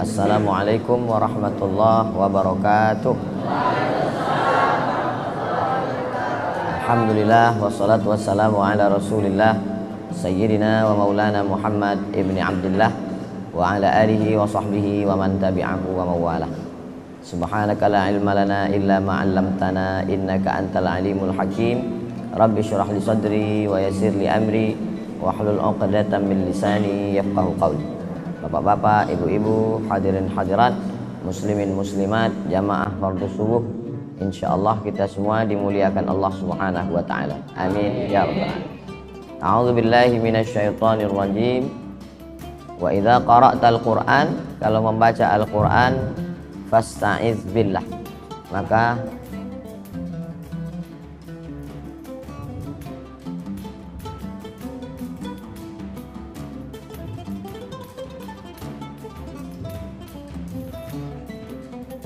Assalamualaikum warahmatullahi wabarakatuh. Alhamdulillah wassalatu wassalamu ala Rasulillah Sayyidina wa maulana Muhammad ibni Abdullah wa ala alihi wa sahbihi wa man tabi'ahu wa mawalah. Subhanaka la ilma lana illa ma 'allamtana innaka antal alimul hakim. Rabbi syrah li sadri wa yassir li amri wa hlul 'uqdatam min lisani yafqahu qawli. Bapak-bapak, ibu-ibu, hadirin hadirat, muslimin muslimat, jamaah fardhu subuh, insyaallah kita semua dimuliakan Allah Subhanahu wa taala. Amin ya rabbal alamin. A'udzu billahi minasyaitonir rajim. Wa idza qara'tal Qur'an, kalau membaca Al-Qur'an, fasta'iz billah, maka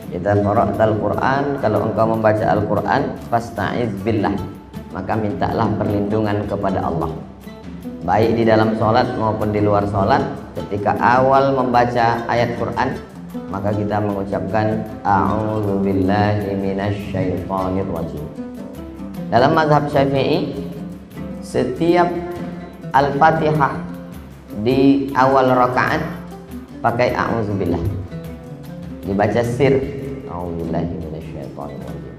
idza qara'tal Qur'an, kalau engkau membaca Al-Qur'an, fasta'iz billah, maka mintalah perlindungan kepada Allah, baik di dalam sholat maupun di luar sholat. Ketika awal membaca ayat Quran, maka kita mengucapkan a'udzu billahi minasyaitonir rajim. Dalam mazhab Syafi'i, setiap Al-Fatihah di awal rakaat pakai a'udzu billah, dibaca sir, a'udzu billahi minasyaitonir rajim,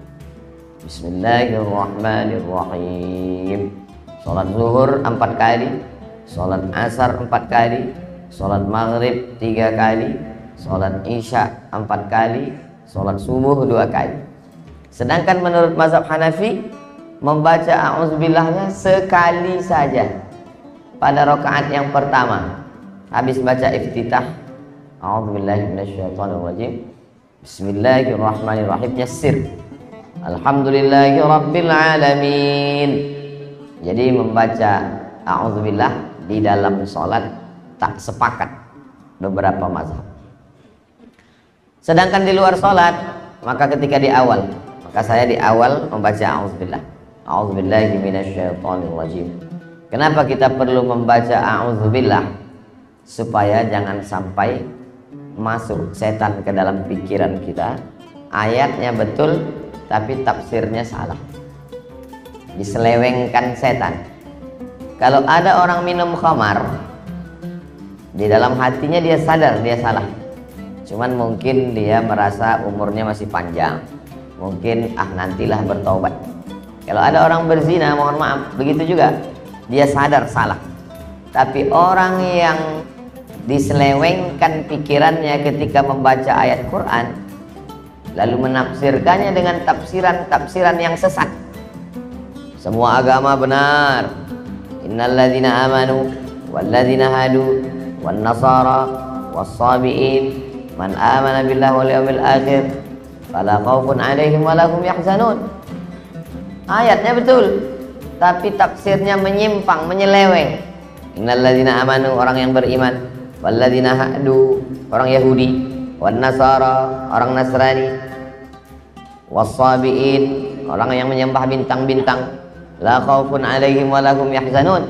bismillahirrahmanirrahim. Salat zuhur 4 kali, salat asar 4 kali, salat maghrib 3 kali, salat isya 4 kali, salat subuh 2 kali. Sedangkan menurut mazhab Hanafi, membaca a'udzubillahnya sekali saja pada rakaat yang pertama. Habis baca iftitah, a'udzubillahi minasyaitonirrajim, bismillahirrahmanirrahim, sir, alhamdulillahi rabbil alamin. Jadi membaca a'udzubillah di dalam sholat tak sepakat beberapa mazhab. Sedangkan di luar sholat, maka ketika di awal, maka saya di awal membaca a'udzubillah, a'udzubillahi minasyaitonirrajim. Kenapa kita perlu membaca a'udzubillah? Supaya jangan sampai masuk setan ke dalam pikiran kita. Ayatnya betul tapi tafsirnya salah, diselewengkan setan. Kalau ada orang minum khamar, di dalam hatinya dia sadar dia salah, cuman mungkin dia merasa umurnya masih panjang, mungkin nantilah bertobat. Kalau ada orang berzina, mohon maaf, begitu juga, dia sadar salah. Tapi orang yang diselewengkan pikirannya ketika membaca ayat Quran, lalu menafsirkannya dengan tafsiran-tafsiran yang sesat. Semua agama benar, innalladzina amanu walladzina hadu wan nasara was-sabiin man amana billahi wal yawmil akhir fala khaufun 'alaihim wa lahum yahzanun. Ayatnya betul, tapi tafsirnya menyimpang, menyeleweng. Innalladzina amanu, orang yang beriman, walladzina hadu, orang Yahudi, wan nasara, orang Nasrani, was-sabiin, orang yang menyembah bintang-bintang, la khaufun 'alaihim wa lahum yahzanun,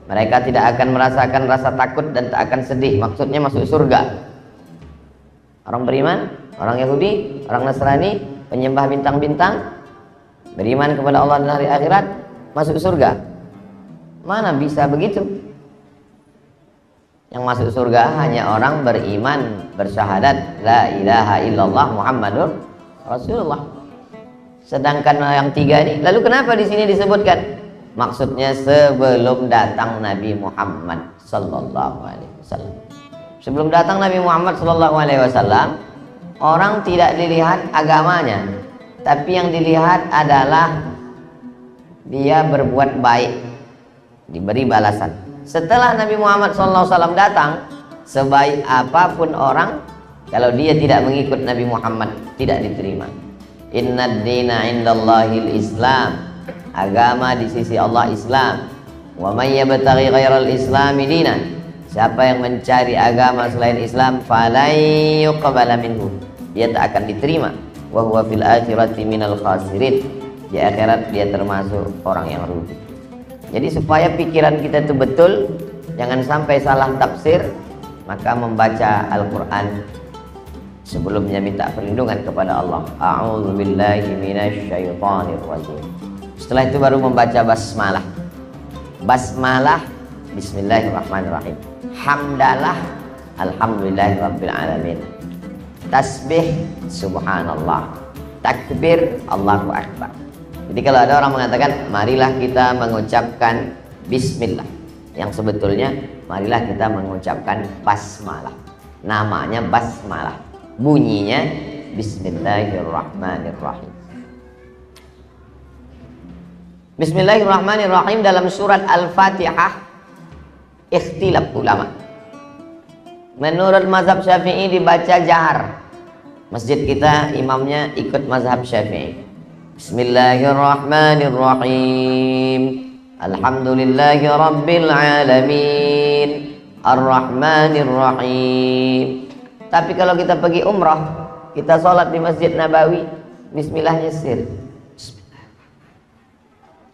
mereka tidak akan merasakan rasa takut dan tak akan sedih. Maksudnya masuk surga. Orang beriman, orang Yahudi, orang Nasrani, penyembah bintang-bintang, beriman kepada Allah dan hari akhirat, masuk surga. Mana bisa begitu? Yang masuk surga hanya orang beriman, bersyahadat la ilaha illallah Muhammadur Rasulullah. Sedangkan yang tiga ini, lalu kenapa di sini disebutkan? Maksudnya sebelum datang Nabi Muhammad sallallahu alaihi wasallam. Sebelum datang Nabi Muhammad sallallahu alaihi wasallam, orang tidak dilihat agamanya, tapi yang dilihat adalah dia berbuat baik, diberi balasan. Setelah Nabi Muhammad sallallahu alaihi wasallam datang, sebaik apapun orang, kalau dia tidak mengikut Nabi Muhammad, tidak diterima. Innad dina indallahil Islam, agama di sisi Allah Islam. Wa may yabtaghi ghairal islami dinan, siapa yang mencari agama selain Islam, falai yuqbala minhu, dia tak akan diterima. Wa huwa fil akhirati minal khasirin, di akhirat dia termasuk orang yang rugi. Jadi supaya pikiran kita itu betul, jangan sampai salah tafsir, maka membaca Al-Quran Sebelumnya minta perlindungan kepada Allah. A'udzubillahi minasyaitonirrajim. Setelah itu baru membaca basmalah. Basmalah, bismillahirrahmanirrahim. Hamdalah, alhamdulillahirabbil alamin. Tasbih, subhanallah. Takbir, Allahu akbar. Jadi kalau ada orang mengatakan marilah kita mengucapkan bismillah, yang sebetulnya marilah kita mengucapkan basmalah. Namanya basmalah, bunyinya bismillahirrahmanirrahim. Bismillahirrahmanirrahim dalam surat Al-Fatihah ikhtilaf ulama. Menurut mazhab Syafi'i dibaca jahar. Masjid kita imamnya ikut mazhab Syafi'i. Bismillahirrahmanirrahim. Alhamdulillahi rabbil alamin. Ar-Rahmanir-Rahim. Tapi kalau kita pergi umrah, kita sholat di Masjid Nabawi, bismillahnya sir.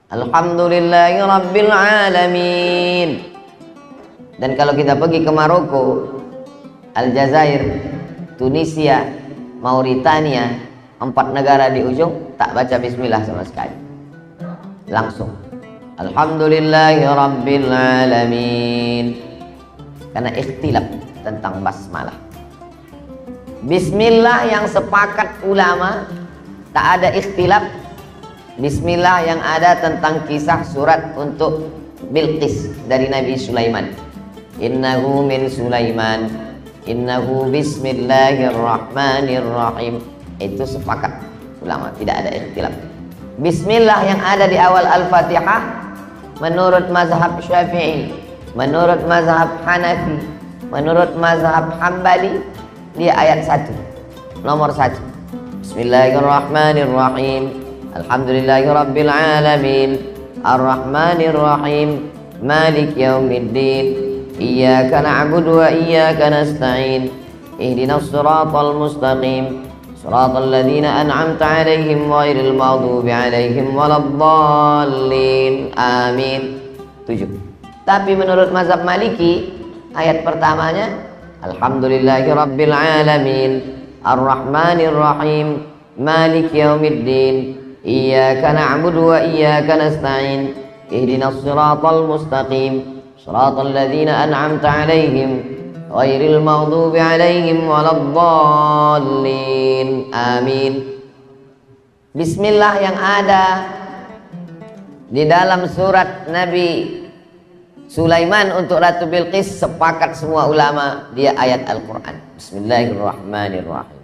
Alhamdulillahi rabbil alamin. Dan kalau kita pergi ke Maroko, Aljazair, Tunisia, Mauritania, 4 negara di ujung, tak baca bismillah sama sekali. Langsung Alhamdulillahi rabbil alamin. Karena ikhtilaf tentang basmalah. Bismillah yang sepakat ulama, tak ada ikhtilaf. Bismillah yang ada tentang kisah surat untuk Bilqis dari Nabi Sulaiman. Innahu min Sulaiman, innahu bismillahirrahmanirrahim. Itu sepakat ulama, tidak ada ikhtilaf. Bismillah yang ada di awal Al-Fatihah menurut mazhab Syafi'i, menurut mazhab Hanafi, menurut mazhab Hambali, dia ayat 1, nomor 1. Bismillahirrahmanirrahim. Alhamdulillahirabbil alamin. Ar-Rahmanir-Rahim. Malik yaumiddin. Iyyaka na'budu wa iyyaka nasta'in. Ihdinas siratal mustaqim. Siratal ladzina an'amta 'alaihim ghairil maghdubi 'alaihim waladdallin. Amin. 7. Tapi menurut mazhab Maliki, ayat pertamanya Alhamdulillahi rabbil alamin. Ar-Rahmanir Rahim. Malik yaumiddin. Iyyaka na'budu wa iyyaka nasta'in. Ihdinas siratal mustaqim. Siratal ladzina an'amta 'alaihim ghairil maghdubi 'alaihim waladdallin. Amin. Bismillah yang ada di dalam surat Nabi Sulaiman untuk Ratu Bilqis sepakat semua ulama, dia ayat Al-Quran. Bismillahirrahmanirrahim.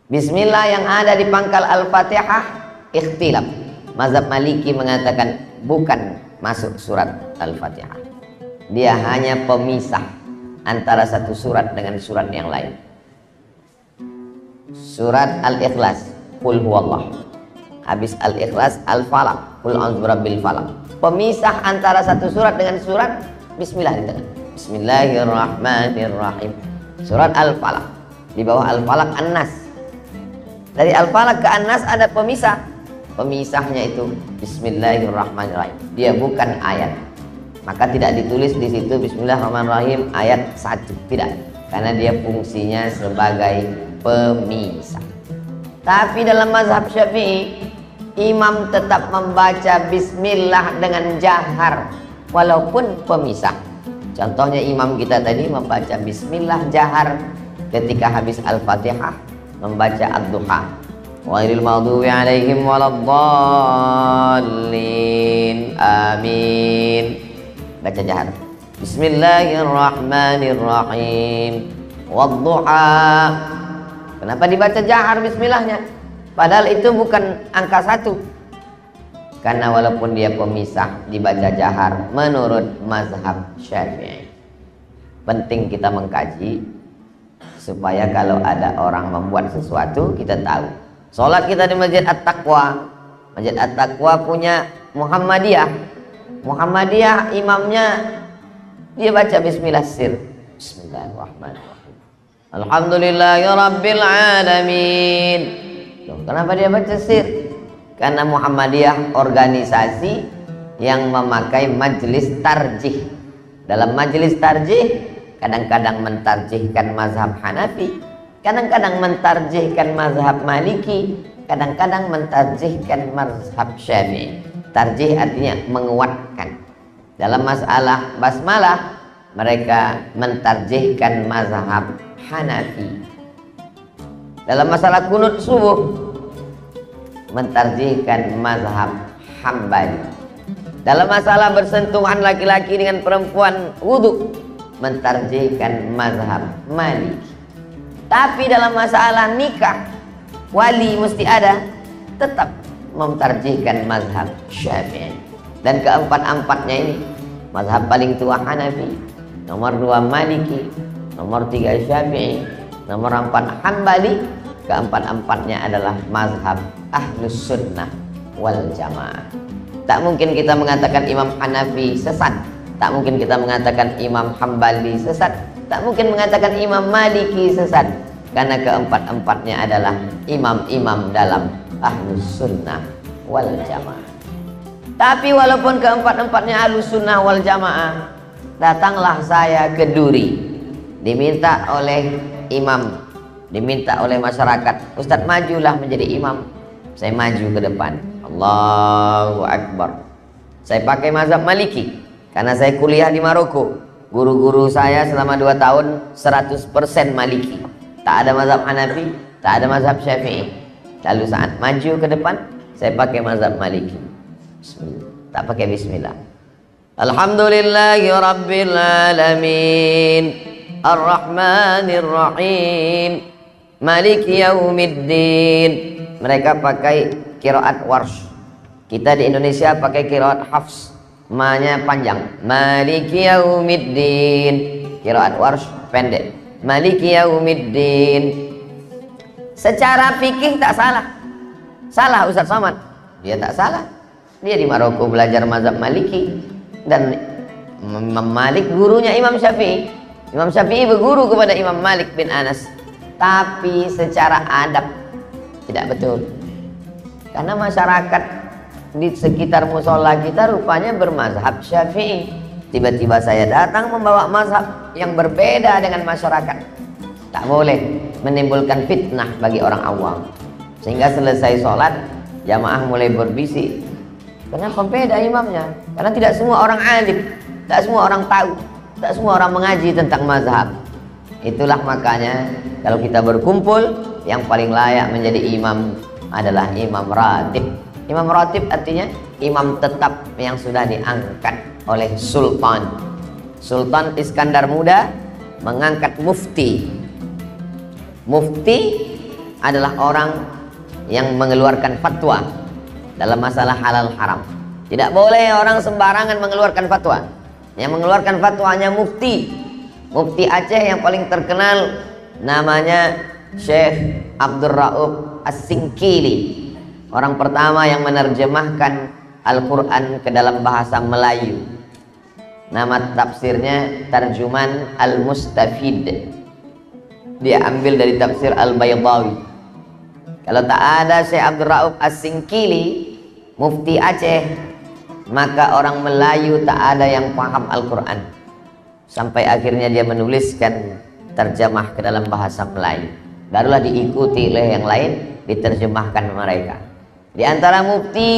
Bismillah yang ada di pangkal Al-Fatihah ikhtilaf. Mazhab Maliki mengatakan bukan masuk surat Al-Fatihah. Dia hanya pemisah antara satu surat dengan surat yang lain. Surat Al-Ikhlas, Qul huwallah. Habis Al-Ikhlas, Al-Falaq, Qul a'udzu birabbil falaq. Pemisah antara satu surat dengan surat, bismillah di tengah. Bismillahirrahmanirrahim. Surat Al-Falaq. Di bawah Al-Falaq An-Nas. Dari Al-Falaq ke An-Nas ada pemisah. Pemisahnya itu Bismillahirrahmanirrahim. Dia bukan ayat. Maka tidak ditulis di situ Bismillahirrahmanirrahim ayat 1. Tidak. Karena dia fungsinya sebagai pemisah. Tapi dalam mazhab Syafi'i, imam tetap membaca bismillah dengan jahar walaupun pemisah. Contohnya imam kita tadi membaca bismillah jahar ketika habis Al-Fatihah, membaca Ad-Duha. Ghairil maghdubi 'alaihim waladdallin. Amin. Baca jahar. Bismillahirrahmanirrahim. Wad-duha. Kenapa dibaca jahar bismillahnya? Padahal itu bukan angka 1. Karena walaupun dia pemisah dibaca jahar menurut mazhab Syafi'i. Penting kita mengkaji supaya kalau ada orang membuat sesuatu kita tahu. Salat kita di Masjid At-Taqwa. Masjid At-Taqwa punya Muhammadiyah. Muhammadiyah imamnya dia baca bismillah sir. Bismillahirrahmanirrahim. Alhamdulillahirabbil alamin. Loh, kenapa dia baca sir? Karena Muhammadiyah organisasi yang memakai majelis tarjih. Dalam majelis tarjih kadang-kadang mentarjihkan mazhab Hanafi, kadang-kadang mentarjihkan mazhab Maliki, kadang-kadang mentarjihkan mazhab Syafi'i. Tarjih artinya menguatkan. Dalam masalah basmalah mereka mentarjihkan mazhab Hanafi. Dalam masalah kunut subuh mentarjihkan mazhab Hambali. Dalam masalah bersentuhan laki-laki dengan perempuan wudu mentarjihkan mazhab Maliki. Tapi dalam masalah nikah wali mesti ada, tetap mentarjihkan mazhab Syafi'i. Dan keempat-empatnya ini, mazhab paling tua Hanafi, nomor 2 Maliki, nomor 3 Syafi'i, nomor 4 Hambali. Keempat-empatnya adalah mazhab Ahlus Sunnah wal Jamaah. Tak mungkin kita mengatakan Imam Hanafi sesat, tak mungkin kita mengatakan Imam Hambali sesat, tak mungkin mengatakan Imam Maliki sesat, karena keempat-empatnya adalah imam-imam dalam Ahlus Sunnah wal Jamaah. Tapi walaupun keempat-empatnya Ahlus Sunnah wal Jamaah, datanglah saya ke Duri, diminta oleh imam, diminta oleh masyarakat, Ustadz majulah menjadi imam. Saya maju ke depan, Allahu Akbar. Saya pakai mazhab Maliki karena saya kuliah di Maroko. Guru-guru saya selama 2 tahun 100% Maliki. Tak ada mazhab Hanafi, tak ada mazhab Syafi'i. Lalu saat maju ke depan, saya pakai mazhab Maliki. Bismillah. Tak pakai bismillah. Alhamdulillahi Rabbil Alamin, Ar-Rahmanir Rahim, Maliki Yaumiddin. Mereka pakai qiraat Warsh. Kita di Indonesia pakai qiraat Hafs, ma-nya panjang, Maliki Yaumiddin. Qiraat Warsh pendek, Maliki Yaumiddin. Secara fikih tak salah. Salah Ustaz Somad? Dia tak salah. Dia di Maroko belajar mazhab Maliki, dan Imam Malik gurunya Imam Syafi'i. Imam Syafi'i berguru kepada Imam Malik bin Anas. Tapi secara adab tidak betul, karena masyarakat di sekitar musola kita rupanya bermazhab Syafi'i. Tiba-tiba saya datang membawa mazhab yang berbeda dengan masyarakat. Tak boleh menimbulkan fitnah bagi orang awam. Sehingga selesai sholat, jamaah mulai berbisik, kenapa beda imamnya? Karena tidak semua orang alim, tak semua orang tahu, tak semua orang mengaji tentang mazhab. Itulah makanya kalau kita berkumpul, yang paling layak menjadi imam adalah imam ratib. Imam ratib artinya imam tetap yang sudah diangkat oleh sultan. Sultan Iskandar Muda mengangkat mufti. Mufti adalah orang yang mengeluarkan fatwa dalam masalah halal haram. Tidak boleh orang sembarangan mengeluarkan fatwa. Yang mengeluarkan fatwa hanya mufti. Mufti Aceh yang paling terkenal namanya Syekh Abdul Rauf As-Singkili. Orang pertama yang menerjemahkan Al-Quran ke dalam bahasa Melayu. Nama tafsirnya Tarjuman Al-Mustafid. Dia ambil dari tafsir Al-Baydawi. Kalau tak ada Syekh Abdul Rauf As-Singkili, mufti Aceh, maka orang Melayu tak ada yang paham Al-Quran. Sampai akhirnya dia menuliskan terjemah ke dalam bahasa Melayu. Barulah diikuti oleh yang lain, diterjemahkan mereka. Di antara mufti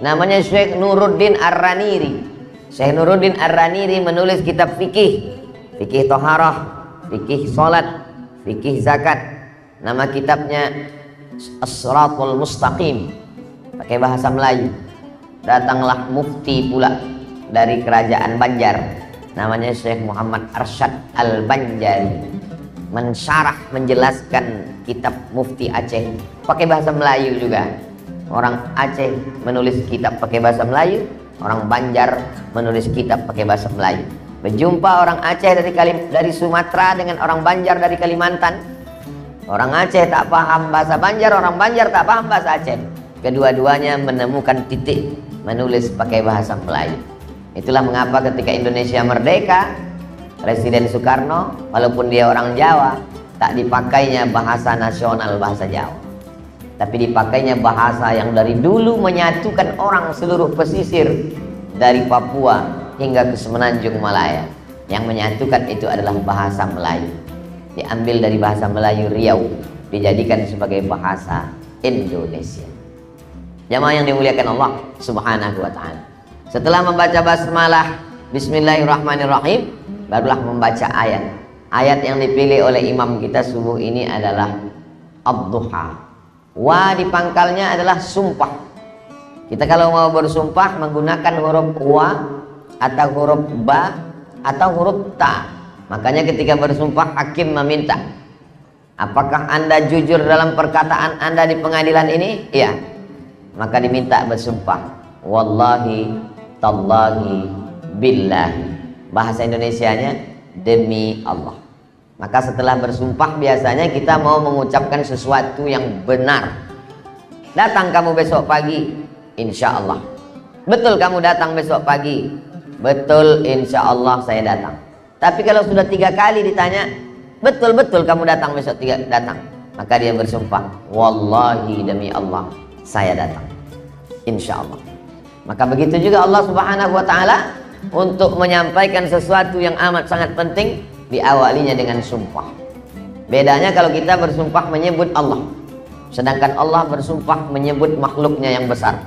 namanya Syekh Nuruddin Ar-Raniri. Syekh Nuruddin Ar-Raniri menulis kitab fikih, fikih toharah, fikih salat, fikih zakat. Nama kitabnya As-Siratul Mustaqim, pakai bahasa Melayu. Datanglah mufti pula dari kerajaan Banjar, namanya Syekh Muhammad Arsyad Al-Banjari, mensyarah, menjelaskan kitab mufti Aceh pakai bahasa Melayu juga. Orang Aceh menulis kitab pakai bahasa Melayu, orang Banjar menulis kitab pakai bahasa Melayu. Berjumpa orang Aceh dari Sumatera dengan orang Banjar dari Kalimantan. Orang Aceh tak paham bahasa Banjar, orang Banjar tak paham bahasa Aceh. Kedua-duanya menemukan titik menulis pakai bahasa Melayu. Itulah mengapa ketika Indonesia merdeka, Presiden Soekarno walaupun dia orang Jawa, tak dipakainya bahasa nasional bahasa Jawa, tapi dipakainya bahasa yang dari dulu menyatukan orang seluruh pesisir dari Papua hingga ke Semenanjung Malaya. Yang menyatukan itu adalah bahasa Melayu. diambil dari bahasa Melayu Riau, dijadikan sebagai bahasa Indonesia. Jamaah yang dimuliakan Allah Subhanahu wa taala. Setelah membaca basmalah bismillahirrahmanirrahim, barulah membaca ayat. Ayat yang dipilih oleh imam kita subuh ini adalah ad-duha. Wa di pangkalnya adalah sumpah. Kita kalau mau bersumpah menggunakan huruf wa atau huruf ba atau huruf ta. Makanya ketika bersumpah hakim meminta, apakah Anda jujur dalam perkataan Anda di pengadilan ini? Iya. Maka diminta bersumpah, wallahi, tallahi, billahi. Bahasa Indonesianya demi Allah. Maka setelah bersumpah biasanya kita mau mengucapkan sesuatu yang benar. Datang kamu besok pagi, insya Allah. Betul kamu datang besok pagi? Betul, insya Allah saya datang. Tapi kalau sudah 3 kali ditanya, betul-betul kamu datang besok datang, maka dia bersumpah, wallahi demi Allah saya datang, insya Allah. Maka begitu juga Allah Subhanahu wa ta'ala untuk menyampaikan sesuatu yang amat sangat penting, diawalinya dengan sumpah. Bedanya kalau kita bersumpah menyebut Allah, sedangkan Allah bersumpah menyebut makhluknya yang besar.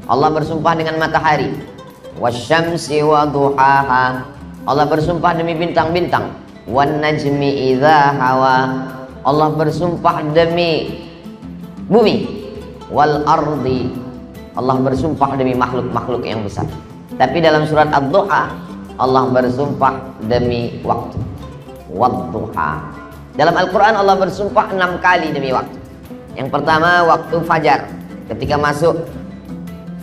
Allah bersumpah dengan matahari, wasyamsi wa duhaha. Allah bersumpah demi bintang-bintang, wan najmi idza hawa. Allah bersumpah demi bumi, wal ardi. Allah bersumpah demi makhluk-makhluk yang besar. Tapi dalam surat ad-duha Allah bersumpah demi waktu, wad-duha. Dalam Al-Quran Allah bersumpah 6 kali demi waktu. Yang pertama waktu fajar, ketika masuk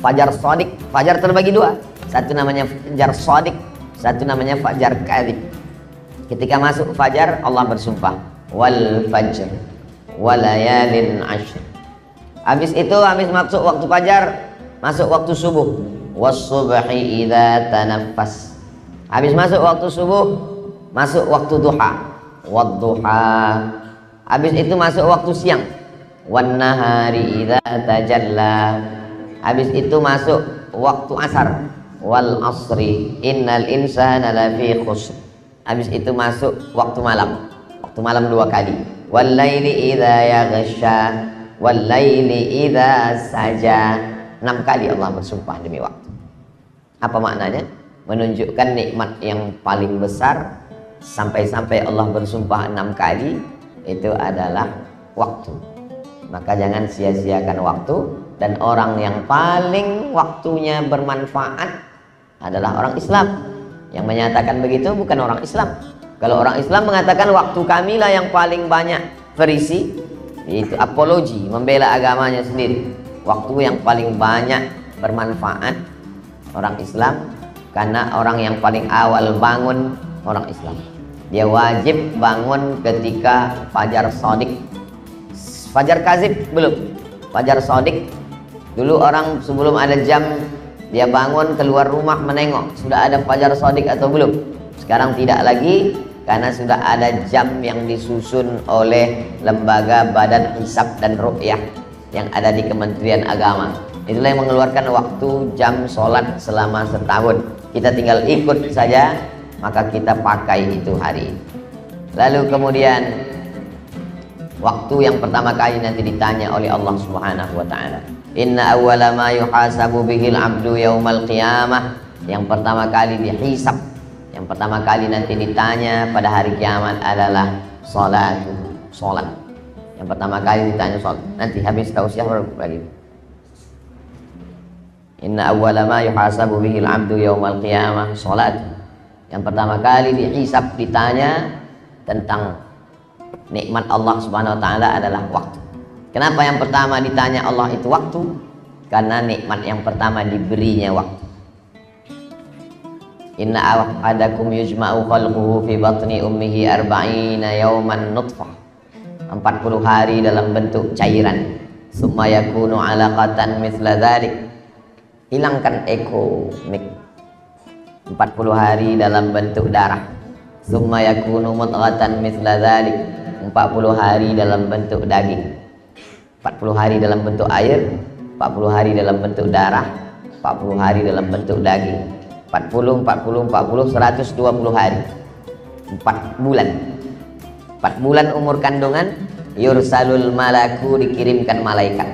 fajar shadiq. Fajar terbagi 2, satu namanya fajar shadiq, satu namanya fajar kadhib. Ketika masuk fajar Allah bersumpah, wal fajr walayalin ashr. Habis itu habis masuk waktu fajar, masuk waktu subuh, was-subhi idza tanaffas. Habis masuk waktu subuh, masuk waktu duha, wad-duha. Habis itu masuk waktu siang, wan nahari idza tajalla. Habis itu masuk waktu asar, wal asri innal insana lafi khusr. Habis itu masuk waktu malam. Waktu malam 2 kali. Wal laili idza yaghsha, wal laili idza saja. 6 kali Allah bersumpah demi waktu. Apa maknanya? Menunjukkan nikmat yang paling besar. Sampai-sampai Allah bersumpah 6 kali, itu adalah waktu. Maka jangan sia-siakan waktu. Dan orang yang paling waktunya bermanfaat adalah orang Islam. Yang menyatakan begitu bukan orang Islam. Kalau orang Islam mengatakan waktu kamilah yang paling banyak berisi, itu apologi, membela agamanya sendiri. Waktu yang paling banyak bermanfaat orang Islam, karena orang yang paling awal bangun orang Islam. Dia wajib bangun ketika fajar shadiq. Fajar kazib belum, fajar shadiq. Dulu orang sebelum ada jam dia bangun keluar rumah menengok sudah ada fajar shadiq atau belum. Sekarang tidak lagi, karena sudah ada jam yang disusun oleh lembaga Badan Hisab dan Ruqyah yang ada di Kementerian Agama. Itulah yang mengeluarkan waktu jam sholat selama setahun. Kita tinggal ikut saja, maka kita pakai itu hari ini. Lalu kemudian waktu yang pertama kali nanti ditanya oleh Allah Subhanahu wa ta'ala, inna awwala ma yuhasabu bihil abdu yaumal qiyamah. Yang pertama kali dihisab, yang pertama kali nanti ditanya pada hari kiamat adalah salat. Yang pertama kali ditanya salat. Nanti habis tausiah baru lagi. Inna awwala ma yuhasabu bihil abdu yaumal qiyamah salat. Yang pertama kali dihisab, ditanya tentang nikmat Allah Subhanahu wa ta'ala adalah waktu. Kenapa yang pertama ditanya Allah itu waktu? Karena nikmat yang pertama diberinya waktu. Inna ahadakum yujma'u khalquhu fi batni ummihi 40 yawman nutfah. 40 hari dalam bentuk cairan. Summa yakunu 'alaqatan mithla dzalik. Hilangkan eko mik. 40 hari dalam bentuk darah. Summa yakunu mudghatan mithla dzalik. 40 hari dalam bentuk daging. 40 hari dalam bentuk air, 40 hari dalam bentuk darah, 40 hari dalam bentuk daging. 40, 120 hari. 4 bulan. 4 bulan umur kandungan, yursalul malaku, dikirimkan malaikat.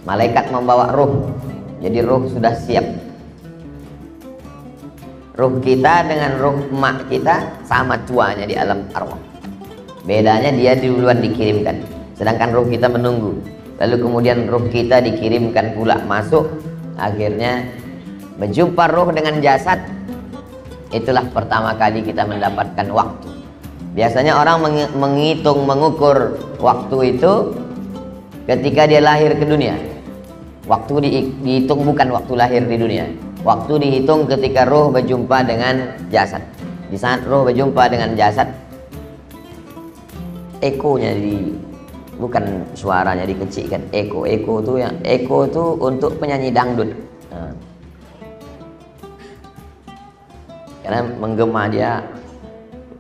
Malaikat membawa ruh. Jadi ruh sudah siap. Ruh kita dengan ruh emak kita sama tuanya di alam arwah. Bedanya dia duluan dikirimkan, sedangkan ruh kita menunggu. Lalu kemudian ruh kita dikirimkan pula masuk. Akhirnya berjumpa ruh dengan jasad. Itulah pertama kali kita mendapatkan waktu. Biasanya orang menghitung, mengukur waktu itu ketika dia lahir ke dunia. Waktu dihitung bukan waktu lahir di dunia. Waktu dihitung ketika roh berjumpa dengan jasad. Di saat roh berjumpa dengan jasad, ekonya bukan suaranya dikecilkan. Eko itu untuk penyanyi dangdut. Karena menggema dia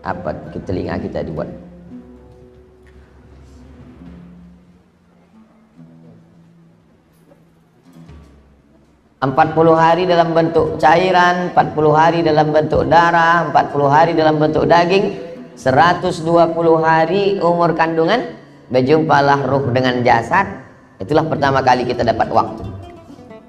apa ke telinga kita dibuat. Empat 40 hari dalam bentuk cairan, 40 hari dalam bentuk darah, 40 hari dalam bentuk daging, 120 hari umur kandungan, berjumpalah ruh dengan jasad. Itulah pertama kali kita dapat waktu.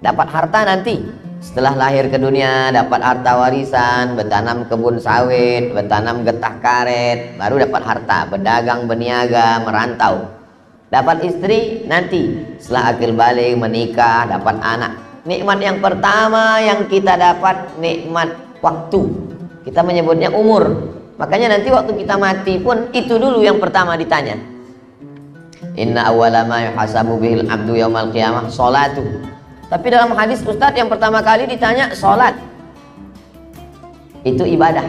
Dapat harta nanti. Setelah lahir ke dunia dapat harta warisan, bertanam kebun sawit, bertanam getah karet, baru dapat harta, berdagang, berniaga, merantau. Dapat istri nanti, setelah akil balik, menikah, dapat anak. Nikmat yang pertama yang kita dapat nikmat waktu. Kita menyebutnya umur. Makanya nanti waktu kita mati pun itu dulu yang pertama ditanya. Inna awwala ma yuhasabu bihil abdu yaumal qiyamah sholatu. Tapi dalam hadis Ustadz yang pertama kali ditanya sholat. Itu ibadah.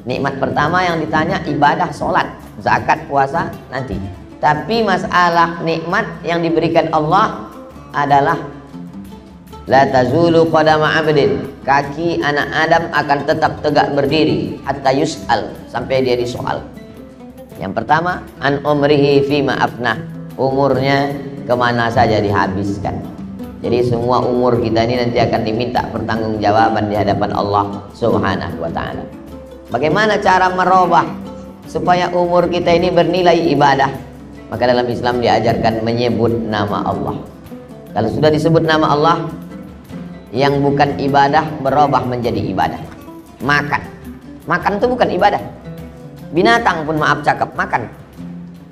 Nikmat pertama yang ditanya ibadah sholat. Zakat, puasa nanti. Tapi masalah nikmat yang diberikan Allah adalah la tazulu qadama abdin. Kaki anak Adam akan tetap tegak berdiri hatta yus'al, sampai dia disoal. Yang pertama, an umrihi fima afnah. Umurnya kemana saja dihabiskan. Jadi semua umur kita ini nanti akan diminta pertanggungjawaban di hadapan Allah Subhanahu wa ta'ala. Bagaimana cara merubah supaya umur kita ini bernilai ibadah? Maka dalam Islam diajarkan menyebut nama Allah. Kalau sudah disebut nama Allah, yang bukan ibadah berubah menjadi ibadah. Makan itu bukan ibadah. Binatang pun maaf cakap makan.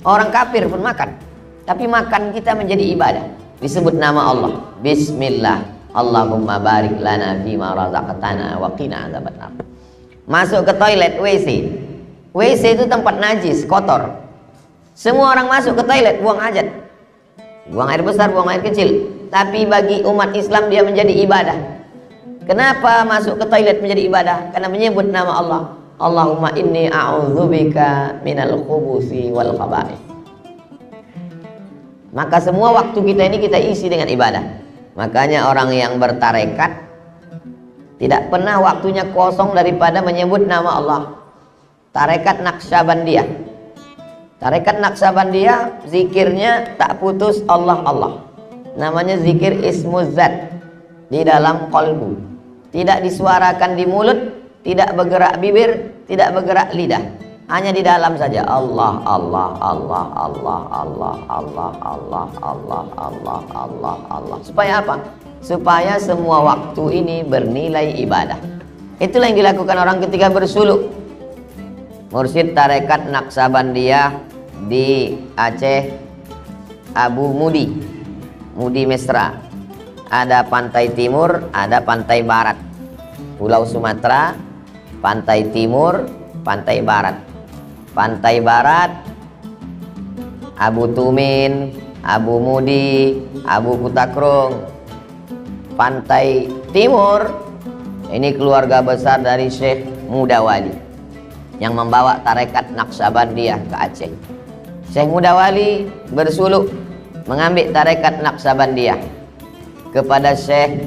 Orang kafir pun makan. Tapi makan kita menjadi ibadah. Disebut nama Allah. Bismillah. Allahumma barik lana fima razaqtana wa qina azabannar. Masuk ke toilet WC. WC itu tempat najis, kotor. Semua orang masuk ke toilet buang hajat. Buang air besar, buang air kecil. Tapi bagi umat Islam dia menjadi ibadah. Kenapa masuk ke toilet menjadi ibadah? Karena menyebut nama Allah. Allahumma inni a'udzubika minal khubuthi wal khaba'ith. Maka semua waktu kita ini kita isi dengan ibadah. Makanya orang yang bertarekat tidak pernah waktunya kosong daripada menyebut nama Allah. Tarekat Naqsyabandiyah. Tarekat Naqsyabandiyah zikirnya tak putus Allah Allah. Namanya zikir ismuzat di dalam qalbu. Tidak disuarakan di mulut, tidak bergerak bibir, tidak bergerak lidah. Hanya di dalam saja. Allah Allah Allah Allah Allah Allah Allah Allah Allah Allah Allah. Supaya apa? Supaya semua waktu ini bernilai ibadah. Itulah yang dilakukan orang ketika bersuluk. Mursyid tarekat Naqsyabandiyah di Aceh, Abu Mudi Mesra. Ada pantai timur, ada pantai barat. Pulau Sumatera, pantai timur, pantai barat. Pantai barat Abu Tumin, Abu Mudi, Abu Kutakrung. Pantai timur ini keluarga besar dari Syekh Mudawali yang membawa tarekat Naqsyabandiyah ke Aceh. Syekh Mudawali bersuluk mengambil tarekat Naqsyabandiyah kepada Syekh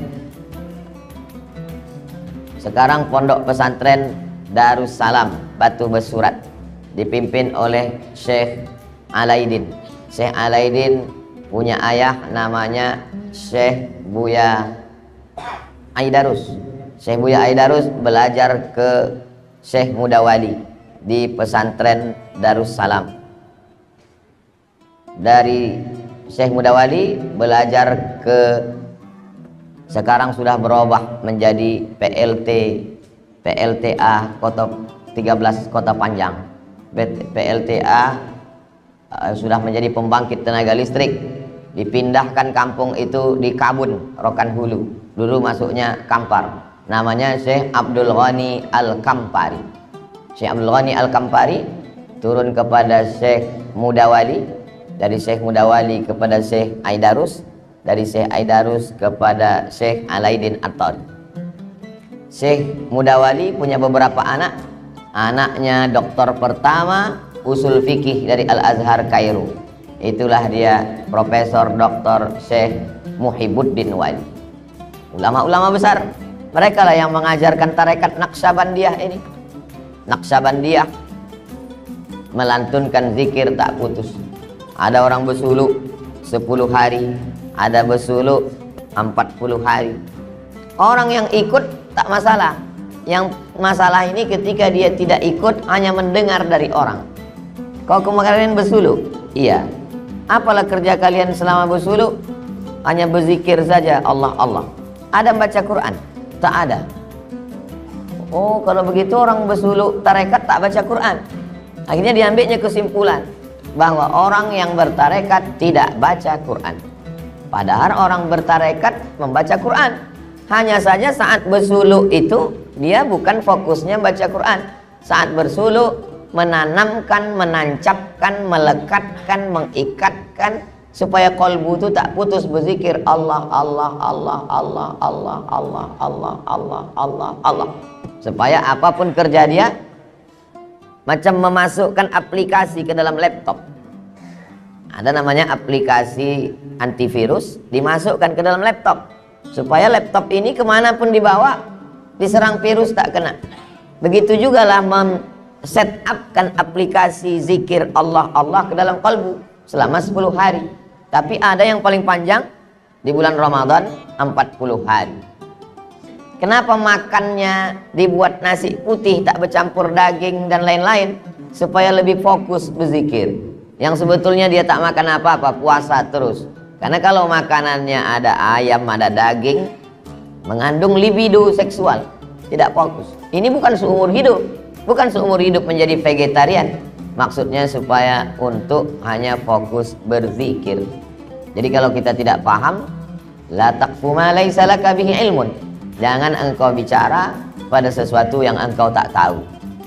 sekarang pondok pesantren Darussalam Batu Besurat, dipimpin oleh Syekh Alaidin. Syekh Alaidin punya ayah namanya Syekh Buya Aidarus. Syekh Buya Aidarus belajar ke Syekh Mudawali di pesantren Darussalam. Dari Syekh Mudawali belajar ke, sekarang sudah berubah menjadi PLTA Kota 13 Kota Panjang. PLTA sudah menjadi pembangkit tenaga listrik. Dipindahkan kampung itu di Kabun, Rokan Hulu. Dulu masuknya Kampar. Namanya Syekh Abdul Ghani Al-Kampari. Syekh Abdul Ghani Al-Kampari turun kepada Syekh Mudawali, dari Syekh Mudawali kepada Syekh Aidarus, dari Syekh Aidarus kepada Syekh Alaidin At-Tari. Syekh Mudawali punya beberapa anak. Anaknya doktor pertama usul fikih dari Al-Azhar Kairo. Itulah dia Profesor Dr. Syekh Muhibbuddin Wali. Ulama-ulama besar. Mereka lah yang mengajarkan tarekat Naqsyabandiyah ini. Naqsyabandiyah melantunkan zikir tak putus. Ada orang bersuluk 10 hari, ada bersuluk 40 hari. Orang yang ikut tak masalah. Yang masalah ini ketika dia tidak ikut, hanya mendengar dari orang. Kau kemarin bersuluk? Iya. Apalah kerja kalian selama bersuluk? Hanya berzikir saja, Allah Allah. Ada baca Quran? Tak ada. Oh, kalau begitu orang bersuluk tarekat tak baca Quran. Akhirnya diambilnya kesimpulan bahwa orang yang bertarekat tidak baca Quran. Padahal orang bertarekat membaca Quran. Hanya saja saat bersuluk itu dia bukan fokusnya baca Quran. Saat bersuluk menanamkan, menancapkan, melekatkan, mengikatkan supaya kolbu itu tak putus berzikir Allah Allah Allah Allah Allah Allah Allah Allah Allah Allah. Supaya apapun kerja dia macam memasukkan aplikasi ke dalam laptop. Ada namanya aplikasi antivirus, dimasukkan ke dalam laptop supaya laptop ini kemanapun dibawa diserang virus tak kena. Begitu juga lah set upkan aplikasi zikir Allah Allah ke dalam kalbu selama 10 hari. Tapi ada yang paling panjang di bulan Ramadan 40 hari. Kenapa makannya dibuat nasi putih tak bercampur daging dan lain-lain? Supaya lebih fokus berzikir. Yang sebetulnya dia tak makan apa-apa, puasa terus. Karena kalau makanannya ada ayam, ada daging, mengandung libido seksual, tidak fokus. Ini bukan seumur hidup. Bukan seumur hidup menjadi vegetarian. Maksudnya supaya untuk hanya fokus berzikir. Jadi kalau kita tidak paham, la taqfu ma laisa laka bihi ilmun. Jangan engkau bicara pada sesuatu yang engkau tak tahu.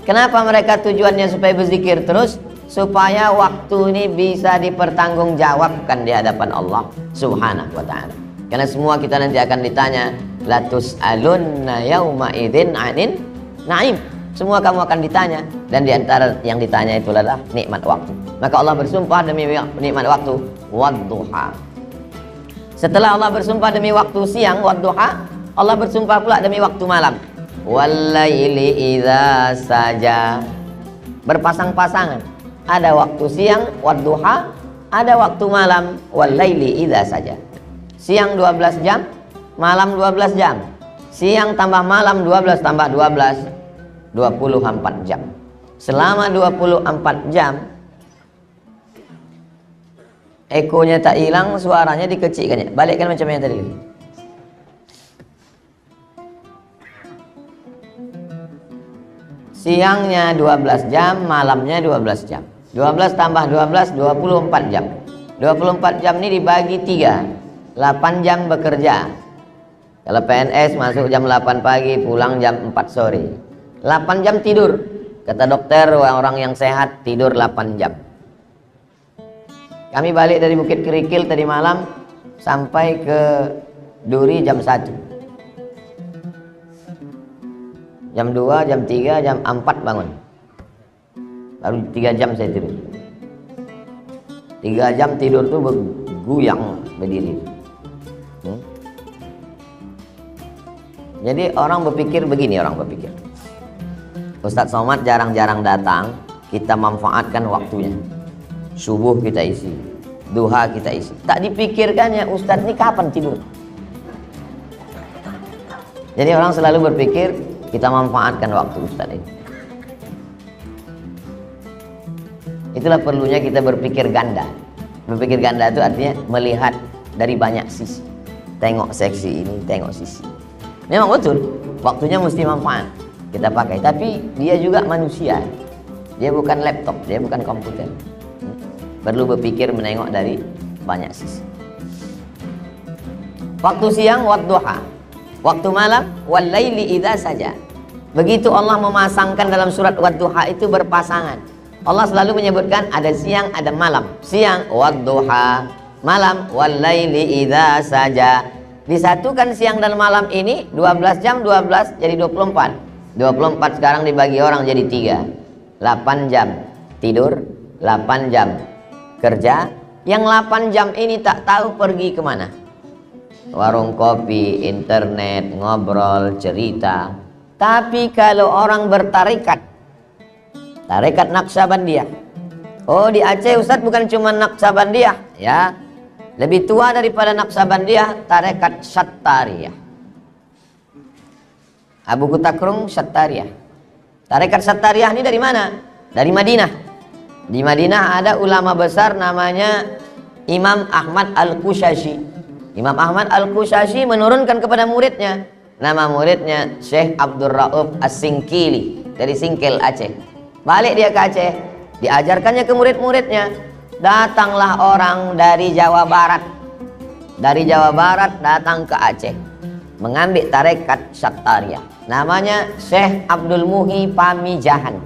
Kenapa mereka tujuannya supaya berzikir terus? Supaya waktu ini bisa dipertanggungjawabkan di hadapan Allah Subhanahu wa ta'ala. Karena semua kita nanti akan ditanya, la tus'alunna yauma idzin 'anin na'im. Semua kamu akan ditanya, dan di antara yang ditanya itu adalah nikmat waktu. Maka Allah bersumpah demi nikmat waktu, wadduha. Setelah Allah bersumpah demi waktu siang, wadduha, Allah bersumpah pula demi waktu malam, wallaili idza saja. Berpasang-pasangan. Ada waktu siang, wadduha, ada waktu malam, wallaili idza saja. Siang 12 jam, malam 12 jam. Siang tambah malam 12 tambah 12, 24 jam. Selama 24 jam ekonya tak hilang, suaranya dikecilkan. Balikkan macam yang tadi. Siangnya 12 jam, malamnya 12 jam. 12 tambah 12, 24 jam. 24 jam ini dibagi 3. 8 jam bekerja. Kalau PNS masuk jam 8 pagi, pulang jam 4 sore. 8 jam tidur. Kata dokter, orang yang sehat tidur 8 jam. Kami balik dari Bukit Kerikil tadi malam sampai ke Duri jam 1. Jam 2, jam 3, jam 4 bangun. Baru 3 jam saya tidur. 3 jam tidur tuh berguyang berdiri. Jadi orang berpikir begini, orang berpikir, Ustadz Somad jarang-jarang datang, kita manfaatkan waktunya. Subuh kita isi, duha kita isi. Tak dipikirkannya Ustadz ini kapan tidur. Jadi orang selalu berpikir kita manfaatkan waktu Ustadz ini. Itulah perlunya kita berpikir ganda. Berpikir ganda itu artinya melihat dari banyak sisi. Tengok seksi ini, tengok sisi. Memang betul, waktunya mesti manfaat kita pakai. Tapi dia juga manusia. Dia bukan laptop, dia bukan komputer. Perlu berpikir menengok dari banyak sisi. Waktu siang, wadduha. Waktu malam, wal laili idza saja. Begitu Allah memasangkan dalam surat wadduha itu berpasangan. Allah selalu menyebutkan ada siang, ada malam. Siang wadduha, malam wal laili idza saja. Disatukan siang dan malam ini 12 jam 12 jadi 24. 24 sekarang dibagi orang jadi 3. 8 jam tidur, 8 jam kerja. Yang 8 jam ini tak tahu pergi kemana. Warung kopi, internet, ngobrol, cerita. Tapi kalau orang bertarekat, tarekat Naqsabandiyah. Oh, di Aceh Ustadz bukan cuma Naqsabandiyah, ya. Lebih tua daripada Naqsabandiyah, tarekat Sattariyah. Abu Kutakrung Sattariyah. Tarekat Sattariyah ini dari mana? Dari Madinah. Di Madinah ada ulama besar namanya Imam Ahmad Al-Qushashi. Imam Ahmad Al-Qushashi menurunkan kepada muridnya. Nama muridnya Syekh Abdul Rauf As-Singkili dari Singkil, Aceh. Balik dia ke Aceh, diajarkannya ke murid-muridnya. Datanglah orang dari Jawa Barat. Dari Jawa Barat datang ke Aceh, mengambil tarekat Sattariyah. Namanya Syekh Abdul Muhi Pamijahan.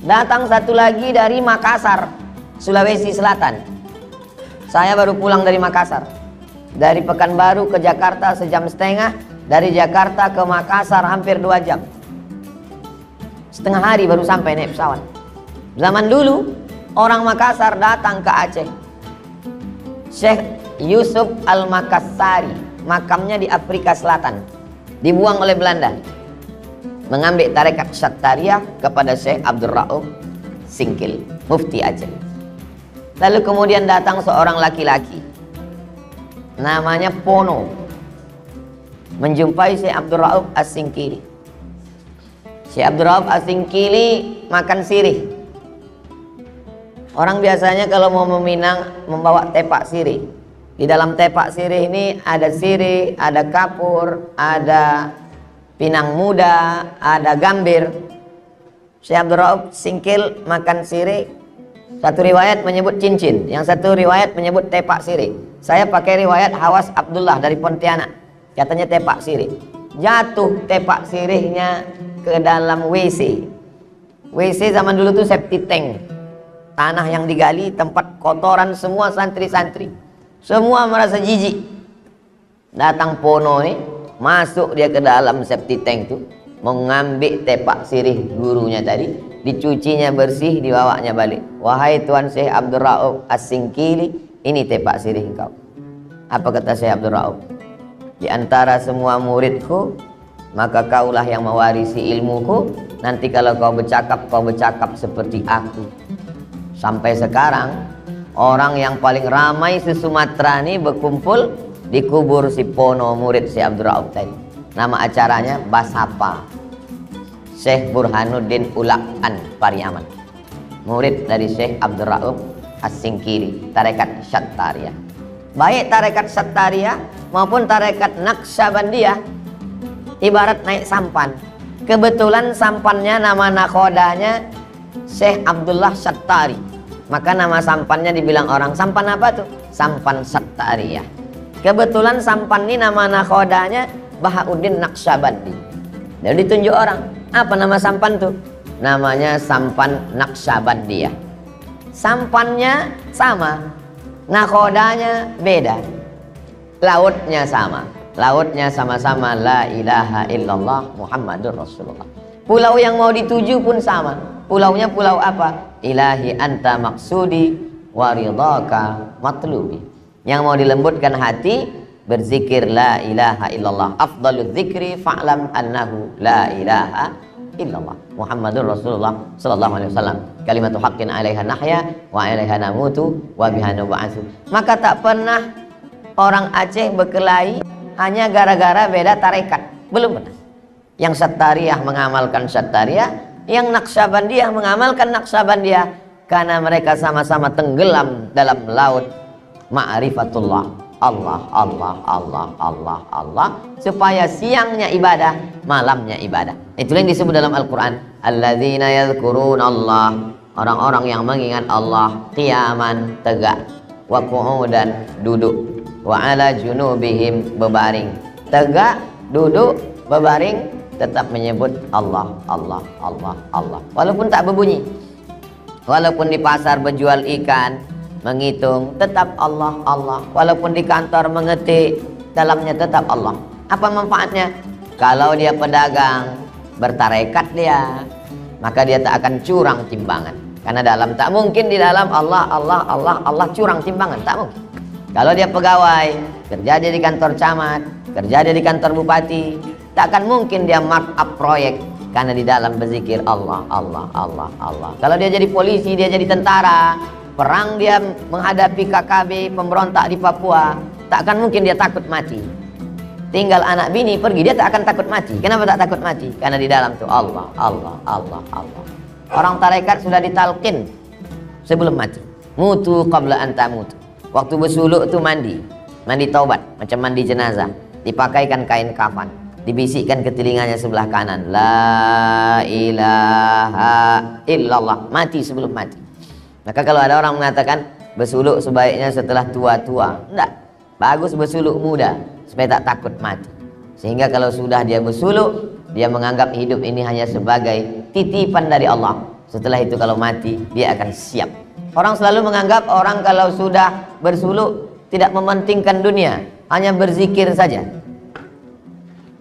Datang satu lagi dari Makassar, Sulawesi Selatan. Saya baru pulang dari Makassar. Dari Pekanbaru ke Jakarta 1,5 jam. Dari Jakarta ke Makassar hampir 2 jam. Setengah hari baru sampai naik pesawat. Zaman dulu orang Makassar datang ke Aceh. Syekh Yusuf Al-Makassari, makamnya di Afrika Selatan, dibuang oleh Belanda. Mengambil tarekat Sattariyah kepada Syekh Abdul Rauf Singkil, mufti Aceh. Lalu kemudian datang seorang laki-laki namanya Pono, menjumpai Syekh Abdul Rauf As-Singkili. Syekh Abdul Rauf As-Singkili makan sirih. Orang biasanya kalau mau meminang membawa tepak sirih. Di dalam tepak sirih ini ada sirih, ada kapur, ada pinang muda, ada gambir. Syekh Abdul Rauf Singkil makan sirih. Satu riwayat menyebut cincin, yang satu riwayat menyebut tepak sirih. Saya pakai riwayat Hawas Abdullah dari Pontianak. Katanya tepak sirih. Jatuh tepak sirihnya ke dalam WC. WC zaman dulu tuh septic tank, tanah yang digali, tempat kotoran semua santri-santri. Semua merasa jijik. Datang Pono nih, masuk dia ke dalam septic tank tuh, mengambil tepak sirih gurunya tadi, dicucinya bersih, dibawanya balik. Wahai Tuan Syekh Abdul Rauf As-Singkili, ini tepak sirih engkau. Apa kata Syekh Abdul Rauf? Di antara semua muridku, maka kaulah yang mewarisi ilmuku. Nanti kalau kau bercakap seperti aku. Sampai sekarang orang yang paling ramai se-Sumatera ini berkumpul di kubur si Pono, murid si Abdul Rauf tadi. Nama acaranya Basapa. Syekh Burhanuddin Ulaqan Pariaman, murid dari Syekh Abdul Rauf As-Singkili, tarekat Sattariyah. Baik tarekat Sattariyah maupun tarekat Naqsabandiyah ibarat naik sampan. Kebetulan sampannya nama nakhodanya Syekh Abdullah Sattari, maka nama sampannya dibilang orang, sampan apa tuh? Sampan Sattariyah. Kebetulan sampan ini nama nakhodanya Bahauddin Naqsabandi. Jadi ditunjuk orang, apa nama sampan tuh? Namanya sampan Naqsabandiyah. Sampannya sama, nakhodanya beda, lautnya sama. Lautnya sama-sama la ilaha illallah Muhammadur Rasulullah. Pulau yang mau dituju pun sama. Pulaunya pulau apa? Ilahi anta maksudi wa ridhaka matlubi. Yang mau dilembutkan hati, berzikir la ilaha illallah. Afdalul dzikri fa'lam annahu la ilaha illallah Muhammadur Rasulullah sallallahu alaihi wasallam. Kalimatu haqqin 'alaiha nahya wa 'alaiha namutu wa biha nub'atsu. Maka tak pernah orang Aceh berkelahi hanya gara-gara beda tarekat. Belum pernah. Yang Sattariyah mengamalkan Sattariyah, yang Naqsyabandiyah mengamalkan Naqsyabandiyah karena mereka sama-sama tenggelam dalam laut ma'rifatullah. Allah, Allah, Allah, Allah, Allah, supaya siangnya ibadah, malamnya ibadah. Itulah yang disebut dalam Al-Quran, alladzina yadhkurunallah, orang-orang yang mengingat Allah qiyaman, tegak, wa qu'udan, duduk, wa ala junubihim, berbaring, tegak, duduk, berbaring, tetap menyebut Allah, Allah, Allah, Allah, walaupun tak berbunyi. Walaupun di pasar berjual ikan, menghitung, tetap Allah, Allah. Walaupun di kantor mengetik, dalamnya tetap Allah. Apa manfaatnya? Kalau dia pedagang, bertarekat dia, maka dia tak akan curang timbangan. Karena dalam, tak mungkin di dalam Allah, Allah, Allah, Allah curang timbangan, tak mungkin. Kalau dia pegawai, kerja dia di kantor camat, kerja dia di kantor bupati, tak akan mungkin dia mark up proyek, karena di dalam berzikir Allah, Allah, Allah, Allah. Kalau dia jadi polisi, dia jadi tentara, perang dia menghadapi KKB, pemberontak di Papua, tak akan mungkin dia takut mati. Tinggal anak bini pergi, dia tak akan takut mati. Kenapa tak takut mati? Karena di dalam itu Allah, Allah, Allah, Allah. Orang tarekat sudah ditalkin sebelum mati. Mutu qabla an tamutu. Waktu bersuluk itu mandi, mandi taubat, macam mandi jenazah. Dipakaikan kain kafan, dibisikkan ke telinganya sebelah kanan, la ilaha illallah, mati sebelum mati. Maka kalau ada orang mengatakan bersuluk sebaiknya setelah tua-tua, enggak, bagus bersuluk muda supaya tak takut mati. Sehingga kalau sudah dia bersuluk, dia menganggap hidup ini hanya sebagai titipan dari Allah. Setelah itu kalau mati, dia akan siap. Orang selalu menganggap orang kalau sudah bersuluk tidak mementingkan dunia, hanya berzikir saja.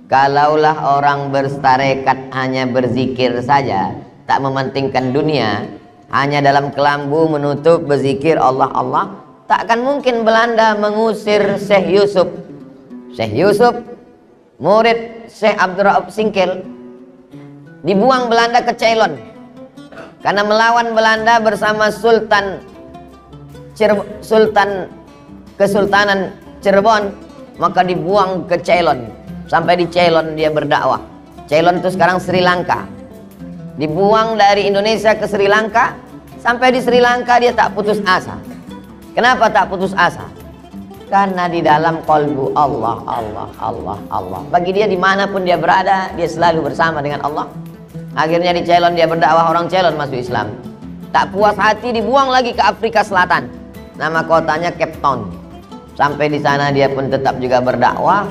Kalaulah orang bertarekat hanya berzikir saja, tak mementingkan dunia, hanya dalam kelambu menutup berzikir Allah, Allah, tak akan mungkin Belanda mengusir Syekh Yusuf. Syekh Yusuf, murid Syekh Abdurraub Singkil, dibuang Belanda ke Ceylon karena melawan Belanda bersama Kesultanan Cirebon, maka dibuang ke Ceylon. Sampai di Ceylon dia berdakwah. Ceylon itu sekarang Sri Lanka. Dibuang dari Indonesia ke Sri Lanka, sampai di Sri Lanka dia tak putus asa. Kenapa tak putus asa? Karena di dalam qalbu Allah, Allah, Allah, Allah. Bagi dia dimanapun dia berada, dia selalu bersama dengan Allah. Akhirnya di Ceylon dia berdakwah, orang Ceylon masuk Islam. Tak puas hati dibuang lagi ke Afrika Selatan. Nama kotanya Cape Town. Sampai di sana dia pun tetap juga berdakwah,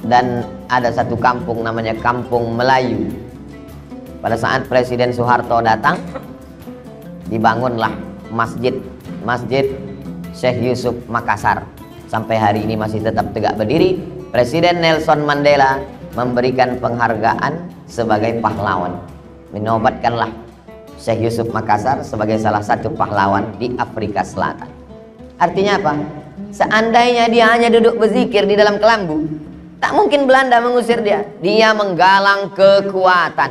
dan ada satu kampung namanya Kampung Melayu. Pada saat Presiden Soeharto datang, dibangunlah masjid Syekh Yusuf Makassar. Sampai hari ini masih tetap tegak berdiri. Presiden Nelson Mandela memberikan penghargaan sebagai pahlawan. Menobatkanlah Syekh Yusuf Makassar sebagai salah satu pahlawan di Afrika Selatan. Artinya apa? Seandainya dia hanya duduk berzikir di dalam kelambu, tak mungkin Belanda mengusir dia. Dia menggalang kekuatan.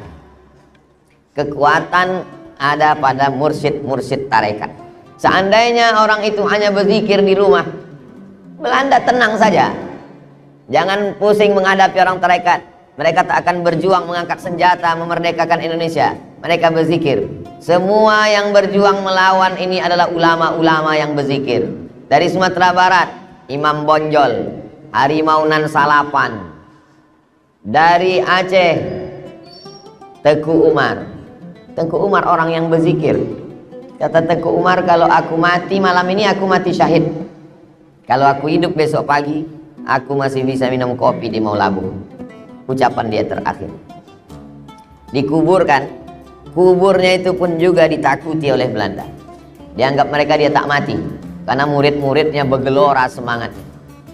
Kekuatan ada pada mursyid-mursyid tarekat. Seandainya orang itu hanya berzikir di rumah, Belanda tenang saja. Jangan pusing menghadapi orang tarekat. Mereka tak akan berjuang mengangkat senjata memerdekakan Indonesia. Mereka berzikir. Semua yang berjuang melawan ini adalah ulama-ulama yang berzikir. Dari Sumatera Barat, Imam Bonjol, Harimau Nan Salapan. Dari Aceh, Tengku Umar. Tengku Umar orang yang berzikir. Kata Tengku Umar, kalau aku mati malam ini aku mati syahid. Kalau aku hidup besok pagi, aku masih bisa minum kopi di Maulabu. Ucapan dia terakhir. Dikuburkan. Kuburnya itu pun juga ditakuti oleh Belanda. Dianggap mereka dia tak mati, karena murid-muridnya bergelora semangatnya.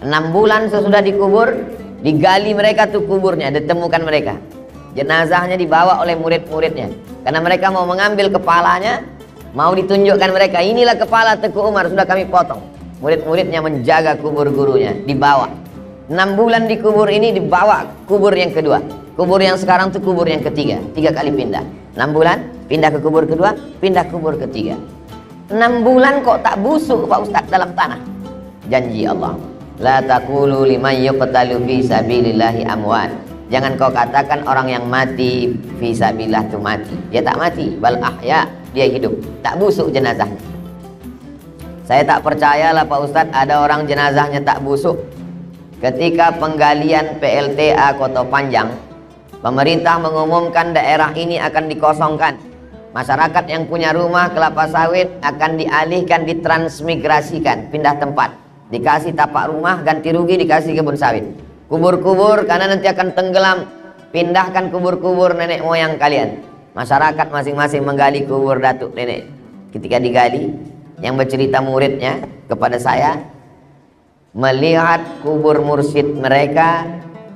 6 bulan sesudah dikubur, digali mereka tuh kuburnya, ditemukan mereka. Jenazahnya dibawa oleh murid-muridnya, karena mereka mau mengambil kepalanya, mau ditunjukkan mereka, inilah kepala Tengku Umar, sudah kami potong. Murid-muridnya menjaga kubur gurunya, dibawa. 6 bulan di kubur ini, dibawa kubur yang kedua. Kubur yang sekarang itu kubur yang ketiga, 3 kali pindah. 6 bulan, pindah ke kubur kedua, pindah ke kubur ketiga. 6 bulan kok tak busuk Pak Ustadz dalam tanah. Janji Allah, la taqulu liman yuqtalu fi sabilillahi amwat, Jangan kau katakan orang yang mati fisabilillah itu mati. Dia tak mati, bal ahya, dia hidup. Tak busuk jenazahnya. Saya tak percayalah Pak Ustadz ada orang jenazahnya tak busuk. Ketika penggalian PLTA Kota Panjang, pemerintah mengumumkan daerah ini akan dikosongkan. Masyarakat yang punya rumah kelapa sawit akan dialihkan, ditransmigrasikan, pindah tempat. Dikasih tapak rumah, ganti rugi, dikasih kebun sawit. Kubur-kubur karena nanti akan tenggelam, pindahkan kubur-kubur nenek moyang kalian. Masyarakat masing-masing menggali kubur datuk nenek. Ketika digali, yang bercerita muridnya kepada saya, melihat kubur mursyid mereka,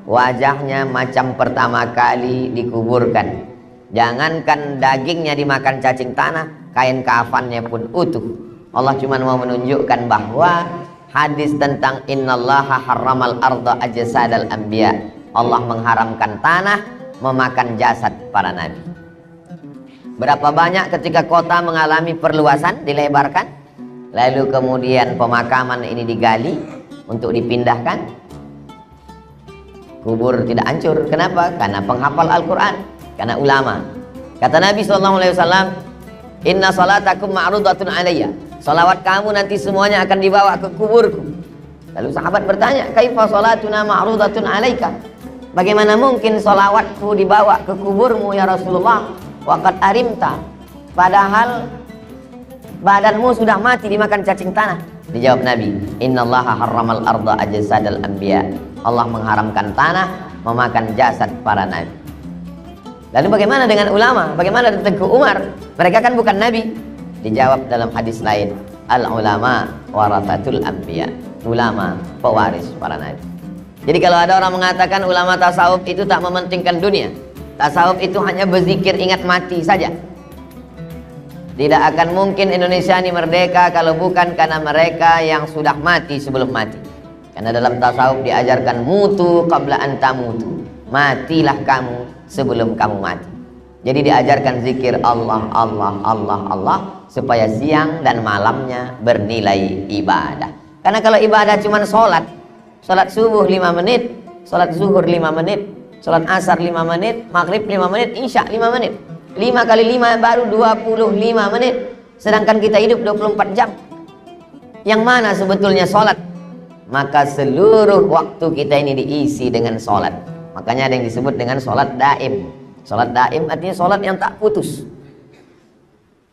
wajahnya macam pertama kali dikuburkan. Jangankan dagingnya dimakan cacing tanah, kain kafannya pun utuh. Allah cuma mau menunjukkan bahwa hadis tentang innallaha harramal arda ajsadal anbiya, Allah mengharamkan tanah memakan jasad para nabi. Berapa banyak ketika kota mengalami perluasan, dilebarkan, lalu kemudian pemakaman ini digali untuk dipindahkan, kubur tidak hancur. Kenapa? Karena penghafal Al-Quran, karena ulama. Kata Nabi SAW, inna salatakum ma'rudatun alayya, salawat kamu nanti semuanya akan dibawa ke kuburku. Lalu sahabat bertanya, kaifa salatuna ma'rudatun alaika, bagaimana mungkin salawatku dibawa ke kuburmu ya Rasulullah, waqad arimta, padahal badanmu sudah mati dimakan cacing tanah. Dijawab Nabi, innallaha harramal arda ajsadal anbiya, Allah mengharamkan tanah memakan jasad para nabi. Lalu bagaimana dengan ulama? Bagaimana dengan Tengku Umar? Mereka kan bukan nabi. Dijawab dalam hadis lain, al ulama warathatul anbiya, ulama pewaris para nabi. Jadi kalau ada orang mengatakan ulama tasawuf itu tak mementingkan dunia, tasawuf itu hanya berzikir ingat mati saja, tidak akan mungkin Indonesia ini merdeka kalau bukan karena mereka yang sudah mati sebelum mati. Karena dalam tasawuf diajarkan mutu qabla an tamutu, matilah kamu sebelum kamu mati. Jadi diajarkan zikir Allah, Allah, Allah, Allah, supaya siang dan malamnya bernilai ibadah. Karena kalau ibadah cuma sholat subuh 5 menit, sholat zuhur 5 menit, sholat asar 5 menit, maghrib 5 menit, isya 5 menit, 5 kali 5 baru 25 menit. Sedangkan kita hidup 24 jam. Yang mana sebetulnya sholat? Maka seluruh waktu kita ini diisi dengan sholat. Makanya ada yang disebut dengan sholat daim. Sholat daim artinya sholat yang tak putus.